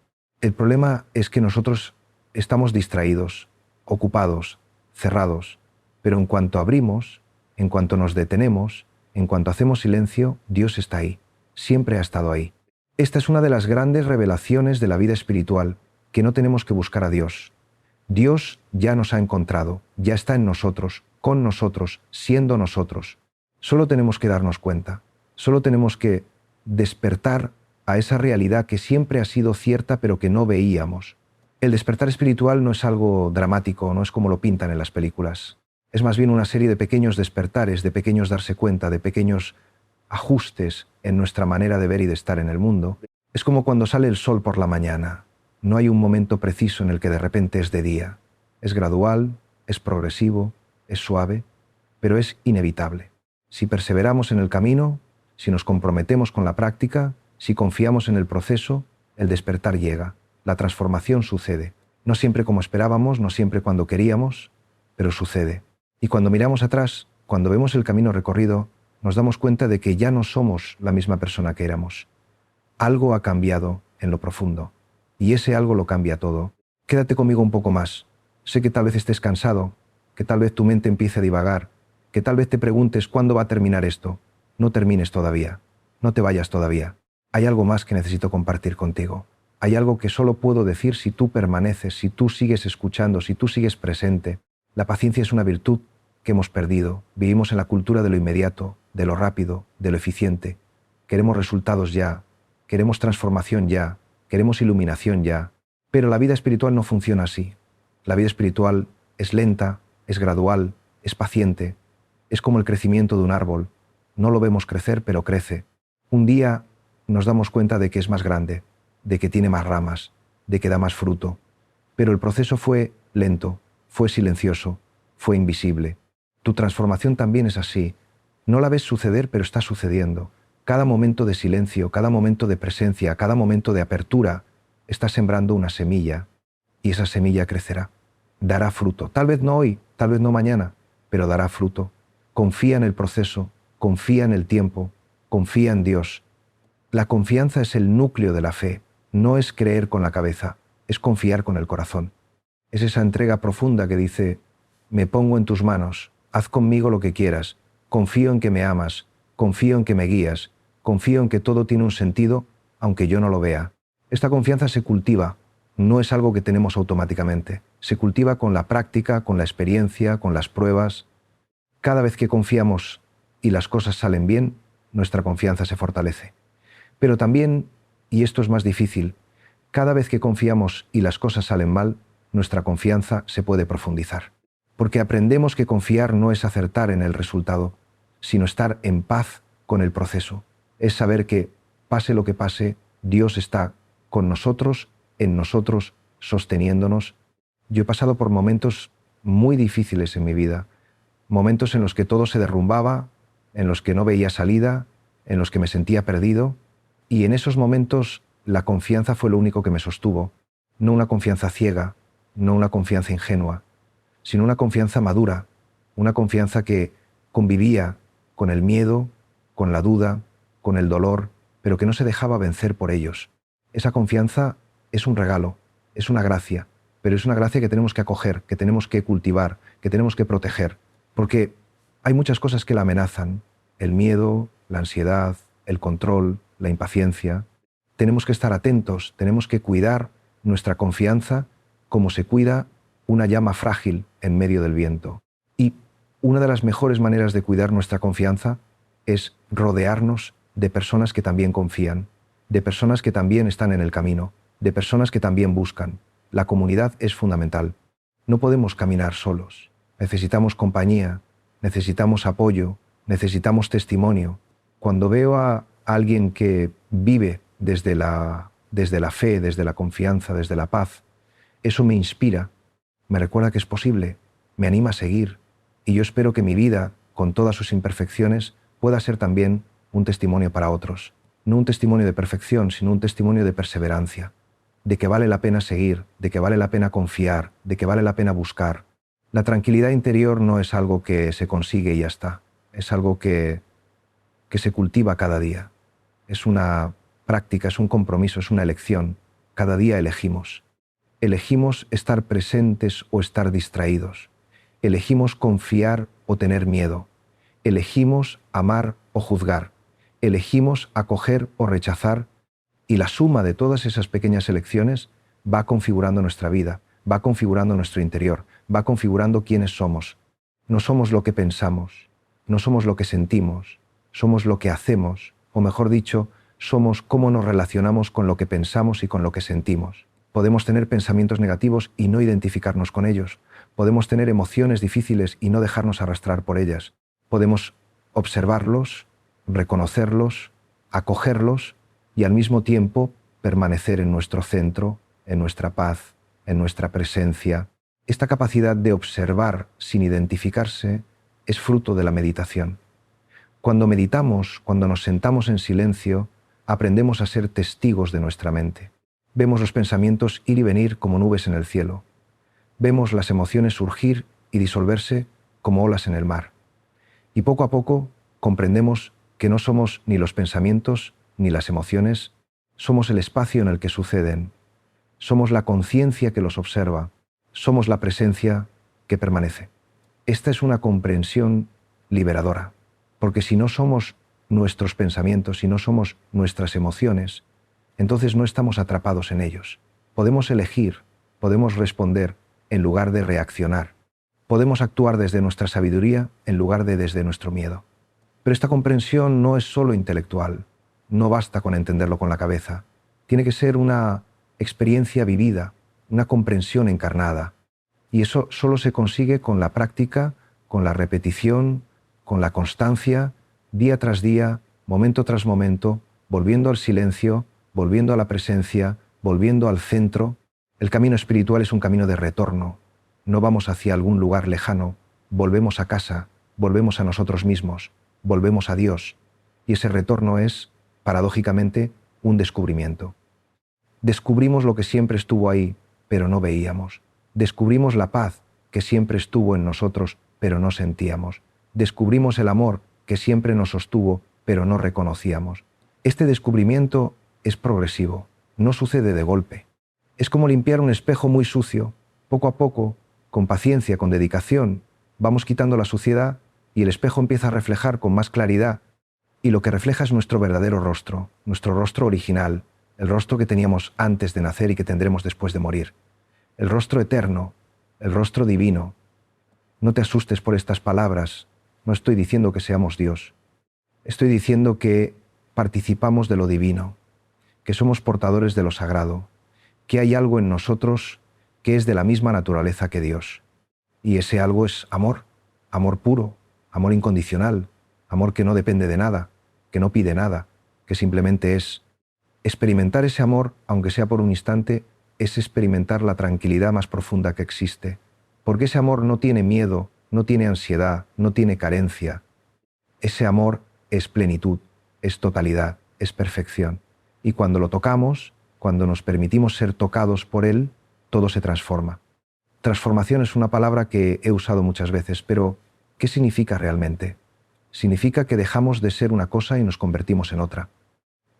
A: el problema es que nosotros estamos distraídos, ocupados, cerrados, pero en cuanto abrimos, en cuanto nos detenemos, en cuanto hacemos silencio, Dios está ahí, siempre ha estado ahí. Esta es una de las grandes revelaciones de la vida espiritual, que no tenemos que buscar a Dios. Dios ya nos ha encontrado, ya está en nosotros, con nosotros, siendo nosotros. Solo tenemos que darnos cuenta, solo tenemos que despertar a esa realidad que siempre ha sido cierta pero que no veíamos. El despertar espiritual no es algo dramático, no es como lo pintan en las películas. Es más bien una serie de pequeños despertares, de pequeños darse cuenta, de pequeños ajustes en nuestra manera de ver y de estar en el mundo. Es como cuando sale el sol por la mañana. No hay un momento preciso en el que de repente es de día. Es gradual, es progresivo, es suave, pero es inevitable. Si perseveramos en el camino, si nos comprometemos con la práctica, si confiamos en el proceso, el despertar llega, la transformación sucede. No siempre como esperábamos, no siempre cuando queríamos, pero sucede. Y cuando miramos atrás, cuando vemos el camino recorrido, nos damos cuenta de que ya no somos la misma persona que éramos. Algo ha cambiado en lo profundo, y ese algo lo cambia todo. Quédate conmigo un poco más. Sé que tal vez estés cansado, que tal vez tu mente empiece a divagar, que tal vez te preguntes cuándo va a terminar esto. No termines todavía, no te vayas todavía. Hay algo más que necesito compartir contigo. Hay algo que solo puedo decir si tú permaneces, si tú sigues escuchando, si tú sigues presente. La paciencia es una virtud que hemos perdido. Vivimos en la cultura de lo inmediato, de lo rápido, de lo eficiente. Queremos resultados ya, queremos transformación ya, queremos iluminación ya. Pero la vida espiritual no funciona así. La vida espiritual es lenta, es gradual, es paciente. Es como el crecimiento de un árbol. No lo vemos crecer, pero crece. Un día nos damos cuenta de que es más grande, de que tiene más ramas, de que da más fruto. Pero el proceso fue lento, fue silencioso, fue invisible. Tu transformación también es así. No la ves suceder, pero está sucediendo. Cada momento de silencio, cada momento de presencia, cada momento de apertura, está sembrando una semilla, y esa semilla crecerá. Dará fruto. Tal vez no hoy, tal vez no mañana, pero dará fruto. Confía en el proceso, confía en el tiempo, confía en Dios. La confianza es el núcleo de la fe. No es creer con la cabeza, es confiar con el corazón. Es esa entrega profunda que dice, me pongo en tus manos, haz conmigo lo que quieras, confío en que me amas, confío en que me guías, confío en que todo tiene un sentido, aunque yo no lo vea. Esta confianza se cultiva, no es algo que tenemos automáticamente. Se cultiva con la práctica, con la experiencia, con las pruebas. Cada vez que confiamos y las cosas salen bien, nuestra confianza se fortalece. Pero también, y esto es más difícil, cada vez que confiamos y las cosas salen mal, nuestra confianza se puede profundizar. Porque aprendemos que confiar no es acertar en el resultado, sino estar en paz con el proceso. Es saber que, pase lo que pase, Dios está con nosotros, en nosotros, sosteniéndonos. Yo he pasado por momentos muy difíciles en mi vida, momentos en los que todo se derrumbaba, en los que no veía salida, en los que me sentía perdido, y en esos momentos la confianza fue lo único que me sostuvo, no una confianza ciega, no una confianza ingenua, sino una confianza madura, una confianza que convivía con el miedo, con la duda, con el dolor, pero que no se dejaba vencer por ellos. Esa confianza es un regalo, es una gracia, pero es una gracia que tenemos que acoger, que tenemos que cultivar, que tenemos que proteger, porque hay muchas cosas que la amenazan, el miedo, la ansiedad, el control, la impaciencia. Tenemos que estar atentos, tenemos que cuidar nuestra confianza como se cuida una llama frágil en medio del viento. Y una de las mejores maneras de cuidar nuestra confianza es rodearnos de personas que también confían, de personas que también están en el camino, de personas que también buscan. La comunidad es fundamental. No podemos caminar solos. Necesitamos compañía, necesitamos apoyo, necesitamos testimonio. Cuando veo a alguien que vive desde la fe, desde la confianza, desde la paz, eso me inspira, me recuerda que es posible, me anima a seguir, y yo espero que mi vida, con todas sus imperfecciones, pueda ser también un testimonio para otros. No un testimonio de perfección, sino un testimonio de perseverancia, de que vale la pena seguir, de que vale la pena confiar, de que vale la pena buscar. La tranquilidad interior no es algo que se consigue y ya está, es algo que se cultiva cada día. Es una práctica, es un compromiso, es una elección. Cada día elegimos. Elegimos estar presentes o estar distraídos. Elegimos confiar o tener miedo. Elegimos amar o juzgar. Elegimos acoger o rechazar. Y la suma de todas esas pequeñas elecciones va configurando nuestra vida, va configurando nuestro interior, va configurando quiénes somos. No somos lo que pensamos, no somos lo que sentimos, somos lo que hacemos, o mejor dicho, somos cómo nos relacionamos con lo que pensamos y con lo que sentimos. Podemos tener pensamientos negativos y no identificarnos con ellos. Podemos tener emociones difíciles y no dejarnos arrastrar por ellas. Podemos observarlos, reconocerlos, acogerlos y al mismo tiempo permanecer en nuestro centro, en nuestra paz, en nuestra presencia. Esta capacidad de observar sin identificarse es fruto de la meditación. Cuando meditamos, cuando nos sentamos en silencio, aprendemos a ser testigos de nuestra mente. Vemos los pensamientos ir y venir como nubes en el cielo. Vemos las emociones surgir y disolverse como olas en el mar. Y poco a poco comprendemos que no somos ni los pensamientos ni las emociones, somos el espacio en el que suceden, somos la conciencia que los observa, somos la presencia que permanece. Esta es una comprensión liberadora, porque si no somos nuestros pensamientos, si no somos nuestras emociones, entonces no estamos atrapados en ellos. Podemos elegir, podemos responder en lugar de reaccionar. Podemos actuar desde nuestra sabiduría en lugar de desde nuestro miedo. Pero esta comprensión no es solo intelectual, no basta con entenderlo con la cabeza. Tiene que ser una experiencia vivida, una comprensión encarnada. Y eso solo se consigue con la práctica, con la repetición, con la constancia, día tras día, momento tras momento, volviendo al silencio, volviendo a la presencia, volviendo al centro. El camino espiritual es un camino de retorno. No vamos hacia algún lugar lejano, volvemos a casa, volvemos a nosotros mismos, volvemos a Dios. Y ese retorno es, paradójicamente, un descubrimiento. Descubrimos lo que siempre estuvo ahí, pero no veíamos. Descubrimos la paz que siempre estuvo en nosotros, pero no sentíamos. Descubrimos el amor que siempre nos sostuvo, pero no reconocíamos. Este descubrimiento es progresivo, no sucede de golpe. Es como limpiar un espejo muy sucio. Poco a poco, con paciencia, con dedicación, vamos quitando la suciedad y el espejo empieza a reflejar con más claridad, y lo que refleja es nuestro verdadero rostro, nuestro rostro original, el rostro que teníamos antes de nacer y que tendremos después de morir. El rostro eterno, el rostro divino. No te asustes por estas palabras, no estoy diciendo que seamos Dios. Estoy diciendo que participamos de lo divino, que somos portadores de lo sagrado, que hay algo en nosotros que es de la misma naturaleza que Dios. Y ese algo es amor, amor puro, amor incondicional, amor que no depende de nada, que no pide nada, que simplemente es. Experimentar ese amor, aunque sea por un instante, es experimentar la tranquilidad más profunda que existe, porque ese amor no tiene miedo, no tiene ansiedad, no tiene carencia. Ese amor es plenitud, es totalidad, es perfección. Y cuando lo tocamos, cuando nos permitimos ser tocados por él, todo se transforma. Transformación es una palabra que he usado muchas veces, pero ¿qué significa realmente? Significa que dejamos de ser una cosa y nos convertimos en otra.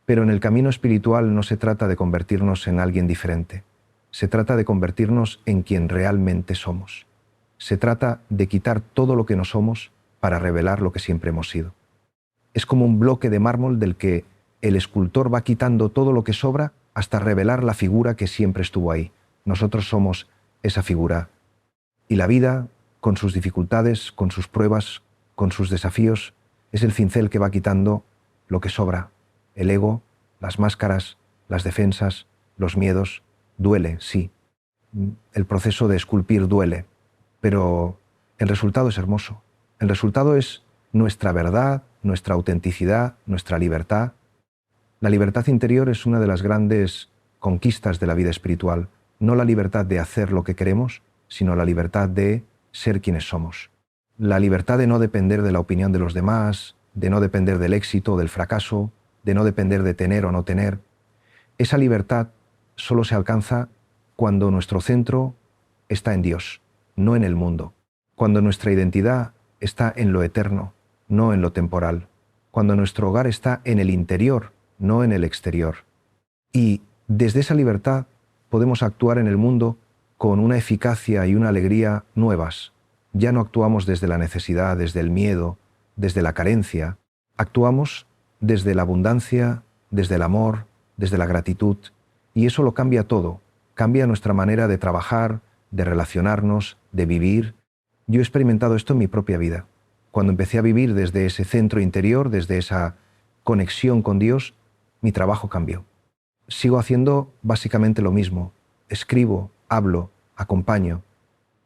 A: Pero en el camino espiritual no se trata de convertirnos en alguien diferente. Se trata de convertirnos en quien realmente somos. Se trata de quitar todo lo que no somos para revelar lo que siempre hemos sido. Es como un bloque de mármol del que el escultor va quitando todo lo que sobra hasta revelar la figura que siempre estuvo ahí. Nosotros somos esa figura. Y la vida, con sus dificultades, con sus pruebas, con sus desafíos, es el cincel que va quitando lo que sobra. El ego, las máscaras, las defensas, los miedos. Duele, sí. El proceso de esculpir duele, pero el resultado es hermoso. El resultado es nuestra verdad, nuestra autenticidad, nuestra libertad. La libertad interior es una de las grandes conquistas de la vida espiritual. No la libertad de hacer lo que queremos, sino la libertad de ser quienes somos. La libertad de no depender de la opinión de los demás, de no depender del éxito o del fracaso, de no depender de tener o no tener. Esa libertad solo se alcanza cuando nuestro centro está en Dios, no en el mundo. Cuando nuestra identidad está en lo eterno, no en lo temporal. Cuando nuestro hogar está en el interior, no en el exterior. Y desde esa libertad podemos actuar en el mundo con una eficacia y una alegría nuevas. Ya no actuamos desde la necesidad, desde el miedo, desde la carencia. Actuamos desde la abundancia, desde el amor, desde la gratitud, y eso lo cambia todo, cambia nuestra manera de trabajar, de relacionarnos, de vivir. Yo he experimentado esto en mi propia vida. Cuando empecé a vivir desde ese centro interior, desde esa conexión con Dios, mi trabajo cambió. Sigo haciendo básicamente lo mismo. Escribo, hablo, acompaño,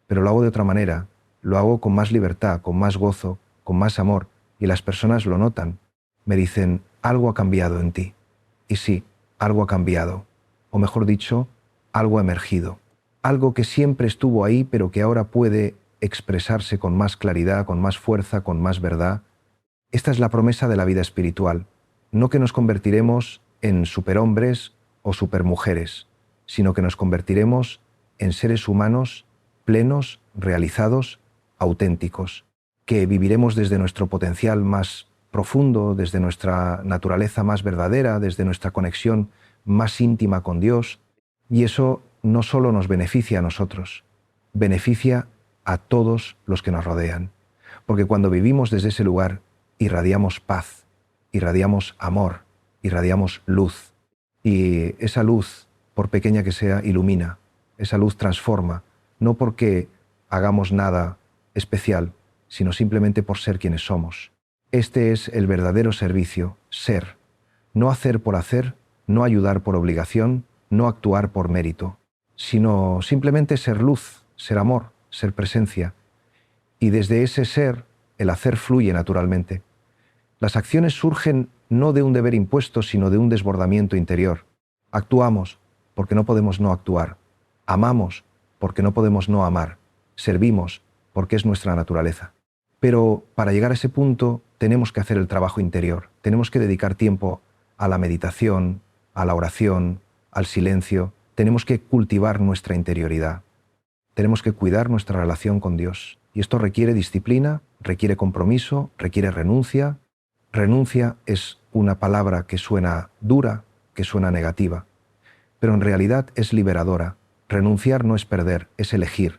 A: pero lo hago de otra manera, lo hago con más libertad, con más gozo, con más amor, y las personas lo notan. Me dicen, algo ha cambiado en ti. Y sí, algo ha cambiado. O mejor dicho, algo ha emergido. Algo que siempre estuvo ahí, pero que ahora puede expresarse con más claridad, con más fuerza, con más verdad. Esta es la promesa de la vida espiritual. No que nos convertiremos en superhombres o supermujeres, sino que nos convertiremos en seres humanos plenos, realizados, auténticos, que viviremos desde nuestro potencial más profundo, desde nuestra naturaleza más verdadera, desde nuestra conexión más íntima con Dios. Y eso no solo nos beneficia a nosotros, beneficia a todos los que nos rodean. Porque cuando vivimos desde ese lugar, irradiamos paz, irradiamos amor, irradiamos luz. Y esa luz, por pequeña que sea, ilumina. Esa luz transforma, no porque hagamos nada especial, sino simplemente por ser quienes somos. Este es el verdadero servicio, ser. No hacer por hacer, no ayudar por obligación, no actuar por mérito, sino simplemente ser luz, ser amor, ser presencia. Y desde ese ser, el hacer fluye naturalmente. Las acciones surgen no de un deber impuesto, sino de un desbordamiento interior. Actuamos porque no podemos no actuar. Amamos porque no podemos no amar. Servimos porque es nuestra naturaleza. Pero para llegar a ese punto tenemos que hacer el trabajo interior. Tenemos que dedicar tiempo a la meditación, a la oración, al silencio. Tenemos que cultivar nuestra interioridad. Tenemos que cuidar nuestra relación con Dios. Y esto requiere disciplina, requiere compromiso, requiere renuncia. Renuncia es una palabra que suena dura, que suena negativa, pero en realidad es liberadora. Renunciar no es perder, es elegir.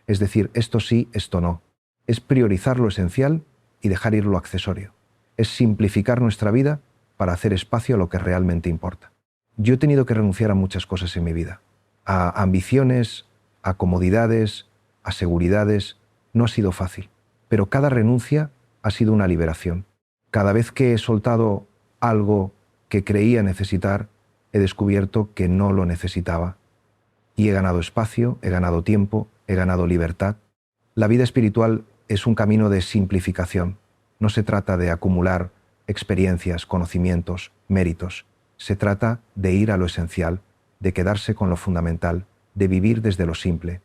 A: Es decir, esto sí, esto no. Es priorizar lo esencial y dejar ir lo accesorio. Es simplificar nuestra vida para hacer espacio a lo que realmente importa. Yo he tenido que renunciar a muchas cosas en mi vida, a ambiciones, a comodidades, a seguridades. No ha sido fácil, pero cada renuncia ha sido una liberación. Cada vez que he soltado algo que creía necesitar, he descubierto que no lo necesitaba. Y he ganado espacio, he ganado tiempo, he ganado libertad. La vida espiritual es un camino de simplificación. No se trata de acumular experiencias, conocimientos, méritos. Se trata de ir a lo esencial, de quedarse con lo fundamental, de vivir desde lo simple.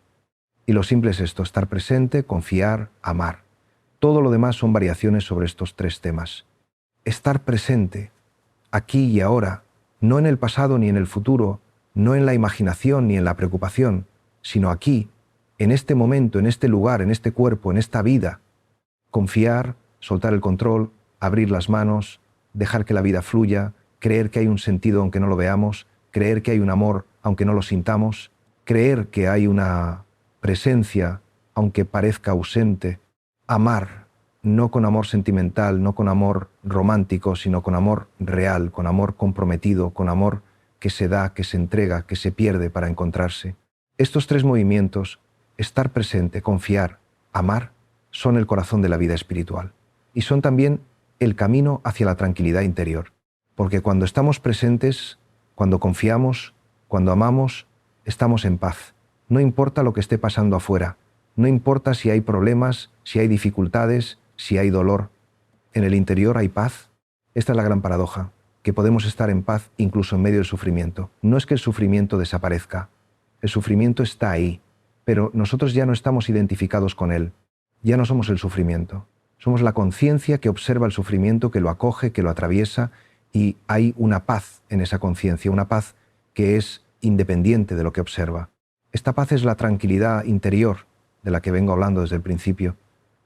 A: Y lo simple es esto: estar presente, confiar, amar. Todo lo demás son variaciones sobre estos tres temas. Estar presente, aquí y ahora, no en el pasado ni en el futuro, no en la imaginación ni en la preocupación, sino aquí, en este momento, en este lugar, en este cuerpo, en esta vida. Confiar, soltar el control, abrir las manos, dejar que la vida fluya, creer que hay un sentido aunque no lo veamos, creer que hay un amor aunque no lo sintamos, creer que hay una presencia aunque parezca ausente. Amar, no con amor sentimental, no con amor romántico, sino con amor real, con amor comprometido, con amor que se da, que se entrega, que se pierde para encontrarse. Estos tres movimientos, estar presente, confiar, amar, son el corazón de la vida espiritual. Y son también el camino hacia la tranquilidad interior. Porque cuando estamos presentes, cuando confiamos, cuando amamos, estamos en paz. No importa lo que esté pasando afuera. No importa si hay problemas, si hay dificultades, si hay dolor. En el interior hay paz. Esta es la gran paradoja, que podemos estar en paz incluso en medio del sufrimiento. No es que el sufrimiento desaparezca. El sufrimiento está ahí, pero nosotros ya no estamos identificados con él. Ya no somos el sufrimiento. Somos la conciencia que observa el sufrimiento, que lo acoge, que lo atraviesa, y hay una paz en esa conciencia, una paz que es independiente de lo que observa. Esta paz es la tranquilidad interior de la que vengo hablando desde el principio.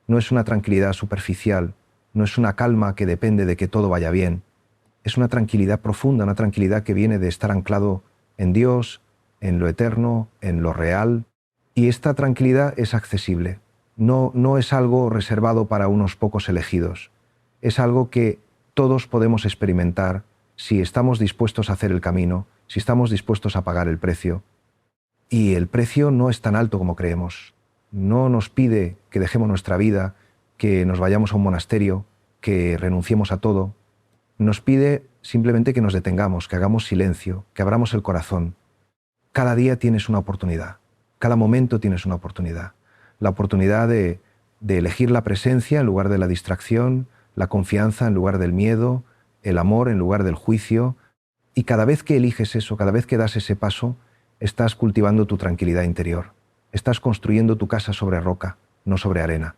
A: No es una tranquilidad superficial, no es una calma que depende de que todo vaya bien. Es una tranquilidad profunda, una tranquilidad que viene de estar anclado en Dios, en lo eterno, en lo real. Y esta tranquilidad es accesible. No es algo reservado para unos pocos elegidos. Es algo que todos podemos experimentar si estamos dispuestos a hacer el camino, si estamos dispuestos a pagar el precio. Y el precio no es tan alto como creemos. No nos pide que dejemos nuestra vida, que nos vayamos a un monasterio, que renunciemos a todo. Nos pide simplemente que nos detengamos, que hagamos silencio, que abramos el corazón. Cada día tienes una oportunidad. Cada momento tienes una oportunidad. La oportunidad de elegir la presencia en lugar de la distracción, la confianza en lugar del miedo, el amor en lugar del juicio. Y cada vez que eliges eso, cada vez que das ese paso, estás cultivando tu tranquilidad interior. Estás construyendo tu casa sobre roca, no sobre arena.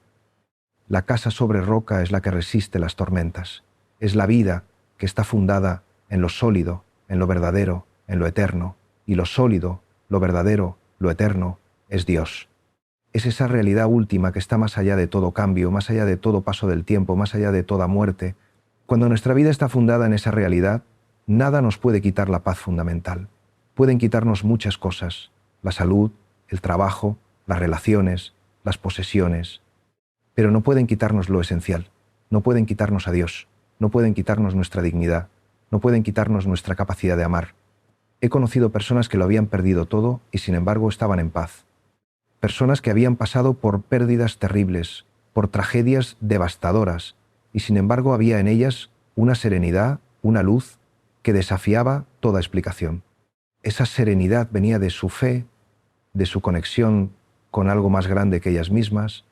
A: La casa sobre roca es la que resiste las tormentas. Es la vida que está fundada en lo sólido, en lo verdadero, en lo eterno. Y lo sólido, lo verdadero, lo eterno, es Dios. Es esa realidad última que está más allá de todo cambio, más allá de todo paso del tiempo, más allá de toda muerte, Cuando nuestra vida está fundada en esa realidad, nada nos puede quitar la paz fundamental. Pueden quitarnos muchas cosas: la salud, el trabajo, las relaciones, las posesiones, pero no pueden quitarnos lo esencial. No pueden quitarnos a Dios, no pueden quitarnos nuestra dignidad, no pueden quitarnos nuestra capacidad de amar. He conocido personas que lo habían perdido todo y sin embargo estaban en paz. Personas que habían pasado por pérdidas terribles, por tragedias devastadoras, y sin embargo había en ellas una serenidad, una luz que desafiaba toda explicación. Esa serenidad venía de su fe, de su conexión con algo más grande que ellas mismas,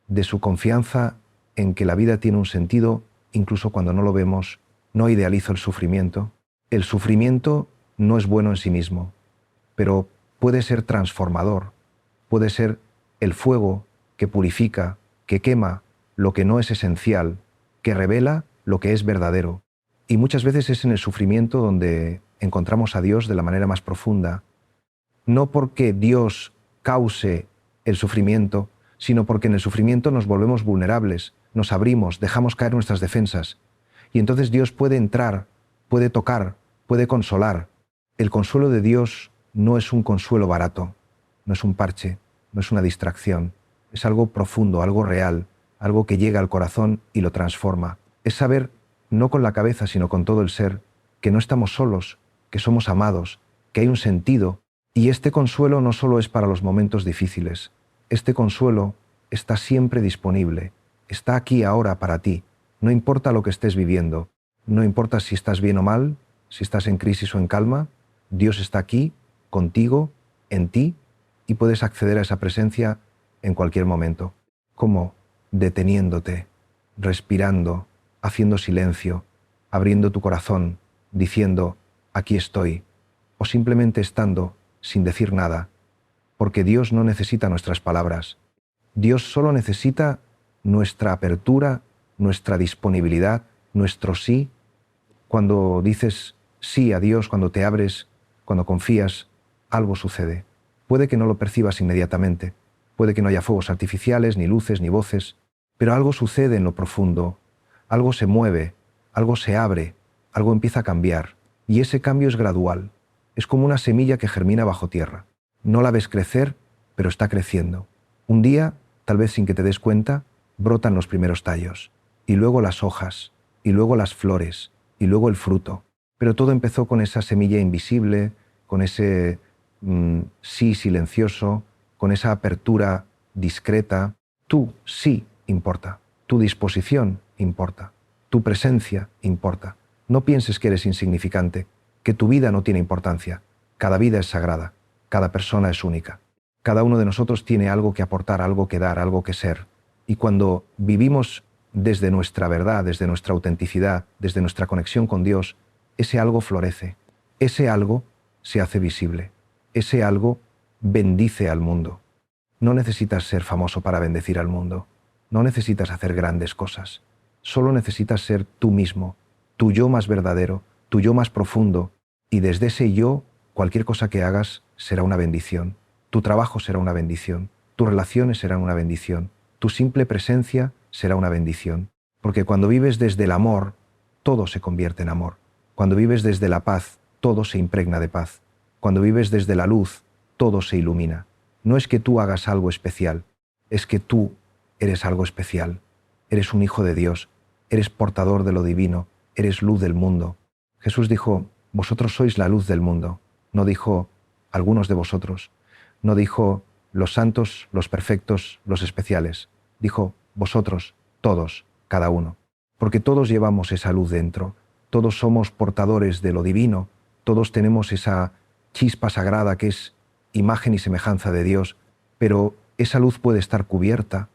A: de su confianza en que la vida tiene un sentido incluso cuando no lo vemos. No idealizo el sufrimiento. El sufrimiento no es bueno en sí mismo, pero puede ser transformador, puede ser el fuego que purifica, que quema lo que no es esencial, que revela lo que es verdadero. Y muchas veces es en el sufrimiento donde encontramos a Dios de la manera más profunda, no porque Dios cause el sufrimiento, sino porque en el sufrimiento nos volvemos vulnerables, nos abrimos, dejamos caer nuestras defensas, y entonces Dios puede entrar, puede tocar, puede consolar. El consuelo de Dios no es un consuelo barato, no es un parche, no es una distracción, es algo profundo, algo real, algo que llega al corazón y lo transforma. Es saber, no con la cabeza, sino con todo el ser, que no estamos solos, que somos amados, que hay un sentido. Y este consuelo no solo es para los momentos difíciles. Este consuelo está siempre disponible, está aquí ahora para ti. No importa lo que estés viviendo, no importa si estás bien o mal, si estás en crisis o en calma, Dios está aquí, contigo, en ti, y puedes acceder a esa presencia en cualquier momento. Como deteniéndote, respirando, haciendo silencio, abriendo tu corazón, diciendo, aquí estoy, o simplemente estando sin decir nada, porque Dios no necesita nuestras palabras. Dios solo necesita nuestra apertura, nuestra disponibilidad, nuestro sí. Cuando dices sí a Dios, cuando te abres, cuando confías, algo sucede. Puede que no lo percibas inmediatamente, puede que no haya fuegos artificiales, ni luces, ni voces, pero algo sucede en lo profundo, algo se mueve, algo se abre, algo empieza a cambiar, y ese cambio es gradual. Es como una semilla que germina bajo tierra. No la ves crecer, pero está creciendo. Un día, tal vez sin que te des cuenta, brotan los primeros tallos, y luego las hojas, y luego las flores, y luego el fruto. Pero todo empezó con esa semilla invisible, con ese sí silencioso, con esa apertura discreta. Tú sí importa, tu disposición importa, tu presencia importa. No pienses que eres insignificante, que tu vida no tiene importancia. Cada vida es sagrada, cada persona es única. Cada uno de nosotros tiene algo que aportar, algo que dar, algo que ser. Y cuando vivimos desde nuestra verdad, desde nuestra autenticidad, desde nuestra conexión con Dios, ese algo florece, ese algo se hace visible, ese algo bendice al mundo. No necesitas ser famoso para bendecir al mundo, no necesitas hacer grandes cosas, solo necesitas ser tú mismo, tu yo más verdadero, tu yo más profundo, y desde ese yo, cualquier cosa que hagas será una bendición. Tu trabajo será una bendición, tus relaciones serán una bendición, tu simple presencia será una bendición. Porque cuando vives desde el amor, todo se convierte en amor. Cuando vives desde la paz, todo se impregna de paz. Cuando vives desde la luz, todo se ilumina. No es que tú hagas algo especial, es que tú eres algo especial. Eres un hijo de Dios, eres portador de lo divino, eres luz del mundo. Jesús dijo, vosotros sois la luz del mundo. No dijo, algunos de vosotros. No dijo, los santos, los perfectos, los especiales. Dijo, vosotros, todos, cada uno. Porque todos llevamos esa luz dentro. Todos somos portadores de lo divino. Todos tenemos esa chispa sagrada que es imagen y semejanza de Dios. Pero esa luz puede estar cubierta,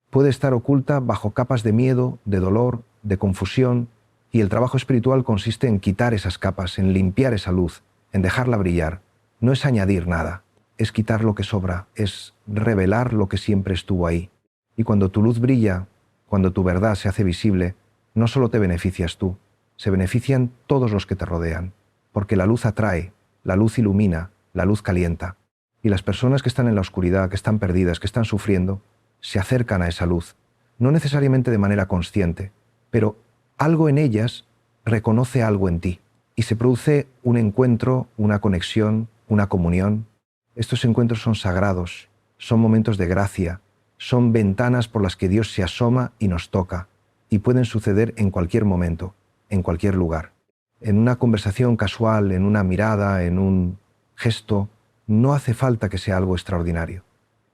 A: puede estar oculta bajo capas de miedo, de dolor, de confusión. Y el trabajo espiritual consiste en quitar esas capas, en limpiar esa luz, en dejarla brillar. No es añadir nada, es quitar lo que sobra, es revelar lo que siempre estuvo ahí. Y cuando tu luz brilla, cuando tu verdad se hace visible, no solo te beneficias tú, se benefician todos los que te rodean, porque la luz atrae, la luz ilumina, la luz calienta. Y las personas que están en la oscuridad, que están perdidas, que están sufriendo, se acercan a esa luz, no necesariamente de manera consciente, pero algo en ellas reconoce algo en ti y se produce un encuentro, una conexión, una comunión. Estos encuentros son sagrados, son momentos de gracia, son ventanas por las que Dios se asoma y nos toca, y pueden suceder en cualquier momento, en cualquier lugar. En una conversación casual, en una mirada, en un gesto, no hace falta que sea algo extraordinario.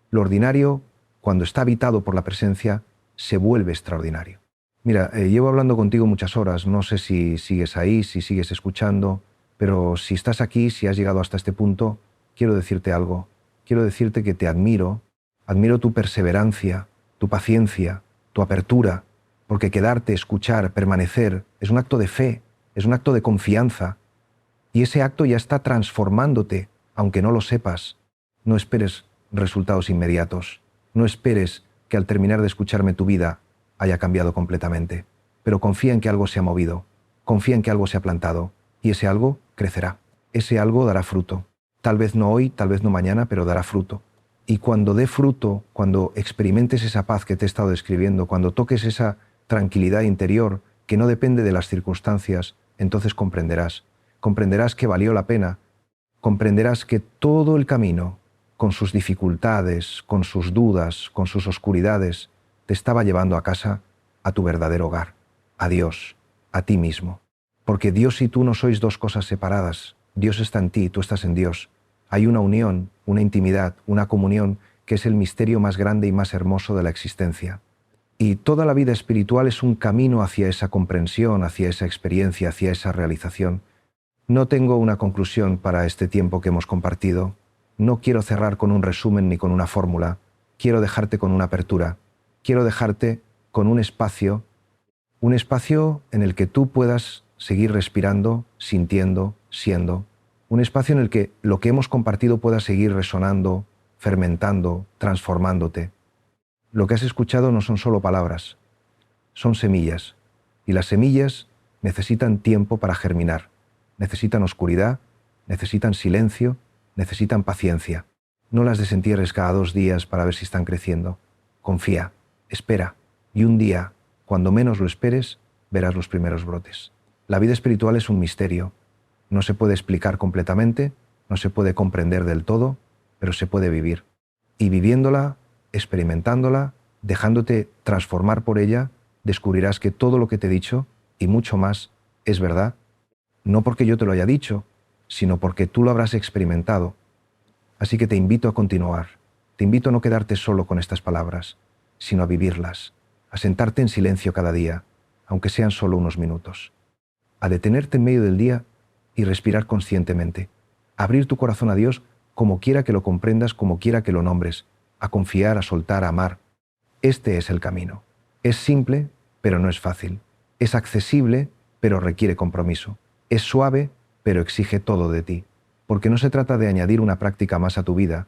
A: Lo ordinario, cuando está habitado por la presencia, se vuelve extraordinario. Mira, llevo hablando contigo muchas horas, no sé si sigues ahí, si sigues escuchando, pero si estás aquí, si has llegado hasta este punto, quiero decirte algo. Quiero decirte que te admiro, admiro tu perseverancia, tu paciencia, tu apertura, porque quedarte, escuchar, permanecer, es un acto de fe, es un acto de confianza, y ese acto ya está transformándote, aunque no lo sepas. No esperes resultados inmediatos, no esperes que al terminar de escucharme tu vida haya cambiado completamente, pero confía en que algo se ha movido, confía en que algo se ha plantado, y ese algo crecerá, ese algo dará fruto. Tal vez no hoy, tal vez no mañana, pero dará fruto. Y cuando dé fruto, cuando experimentes esa paz que te he estado describiendo, cuando toques esa tranquilidad interior que no depende de las circunstancias, entonces comprenderás que valió la pena, comprenderás que todo el camino, con sus dificultades, con sus dudas, con sus oscuridades, te estaba llevando a casa, a tu verdadero hogar, a Dios, a ti mismo. Porque Dios y tú no sois dos cosas separadas. Dios está en ti, tú estás en Dios. Hay una unión, una intimidad, una comunión que es el misterio más grande y más hermoso de la existencia. Y toda la vida espiritual es un camino hacia esa comprensión, hacia esa experiencia, hacia esa realización. No tengo una conclusión para este tiempo que hemos compartido. No quiero cerrar con un resumen ni con una fórmula. Quiero dejarte con una apertura. Quiero dejarte con un espacio en el que tú puedas seguir respirando, sintiendo, siendo. Un espacio en el que lo que hemos compartido pueda seguir resonando, fermentando, transformándote. Lo que has escuchado no son solo palabras, son semillas. Y las semillas necesitan tiempo para germinar. Necesitan oscuridad, necesitan silencio, necesitan paciencia. No las desentierres cada 2 días para ver si están creciendo. Confía, espera, y un día, cuando menos lo esperes, verás los primeros brotes. La vida espiritual es un misterio. No se puede explicar completamente, no se puede comprender del todo, pero se puede vivir. Y viviéndola, experimentándola, dejándote transformar por ella, descubrirás que todo lo que te he dicho, y mucho más, es verdad, no porque yo te lo haya dicho, sino porque tú lo habrás experimentado. Así que te invito a continuar, te invito a no quedarte solo con estas palabras, sino a vivirlas, a sentarte en silencio cada día, aunque sean solo unos minutos, a detenerte en medio del día y respirar conscientemente, a abrir tu corazón a Dios como quiera que lo comprendas, como quiera que lo nombres, a confiar, a soltar, a amar. Este es el camino. Es simple, pero no es fácil. Es accesible, pero requiere compromiso. Es suave, pero exige todo de ti. Porque no se trata de añadir una práctica más a tu vida,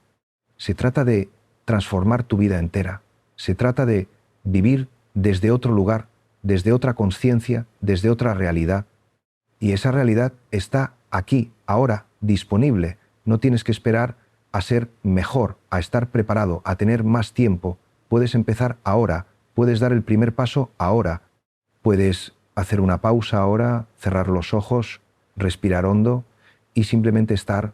A: se trata de transformar tu vida entera. Se trata de vivir desde otro lugar, desde otra conciencia, desde otra realidad. Y esa realidad está aquí, ahora, disponible. No tienes que esperar a ser mejor, a estar preparado, a tener más tiempo. Puedes empezar ahora, puedes dar el primer paso ahora. Puedes hacer una pausa ahora, cerrar los ojos, respirar hondo y simplemente estar.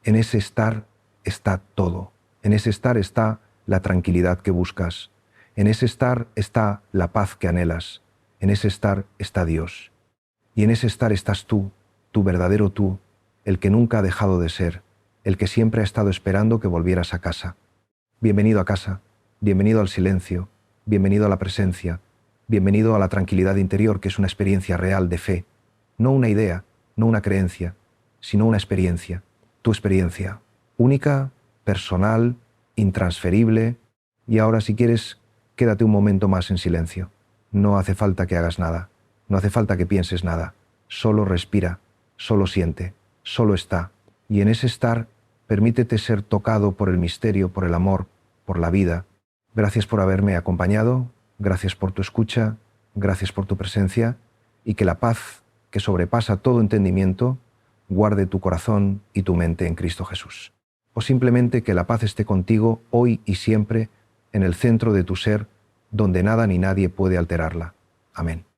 A: En ese estar está todo. En ese estar está la tranquilidad que buscas. En ese estar está la paz que anhelas. En ese estar está Dios. Y en ese estar estás tú, tu verdadero tú, el que nunca ha dejado de ser, el que siempre ha estado esperando que volvieras a casa. Bienvenido a casa, bienvenido al silencio, bienvenido a la presencia, bienvenido a la tranquilidad interior, que es una experiencia real de fe, no una idea, no una creencia, sino una experiencia, tu experiencia, única, personal, intransferible. Y ahora, si quieres, quédate un momento más en silencio. No hace falta que hagas nada, no hace falta que pienses nada, solo respira, solo siente, solo está. Y en ese estar, permítete ser tocado por el misterio, por el amor, por la vida. Gracias por haberme acompañado, gracias por tu escucha, gracias por tu presencia, y que la paz, que sobrepasa todo entendimiento, guarde tu corazón y tu mente en Cristo Jesús. O simplemente que la paz esté contigo hoy y siempre, en el centro de tu ser, donde nada ni nadie puede alterarla. Amén.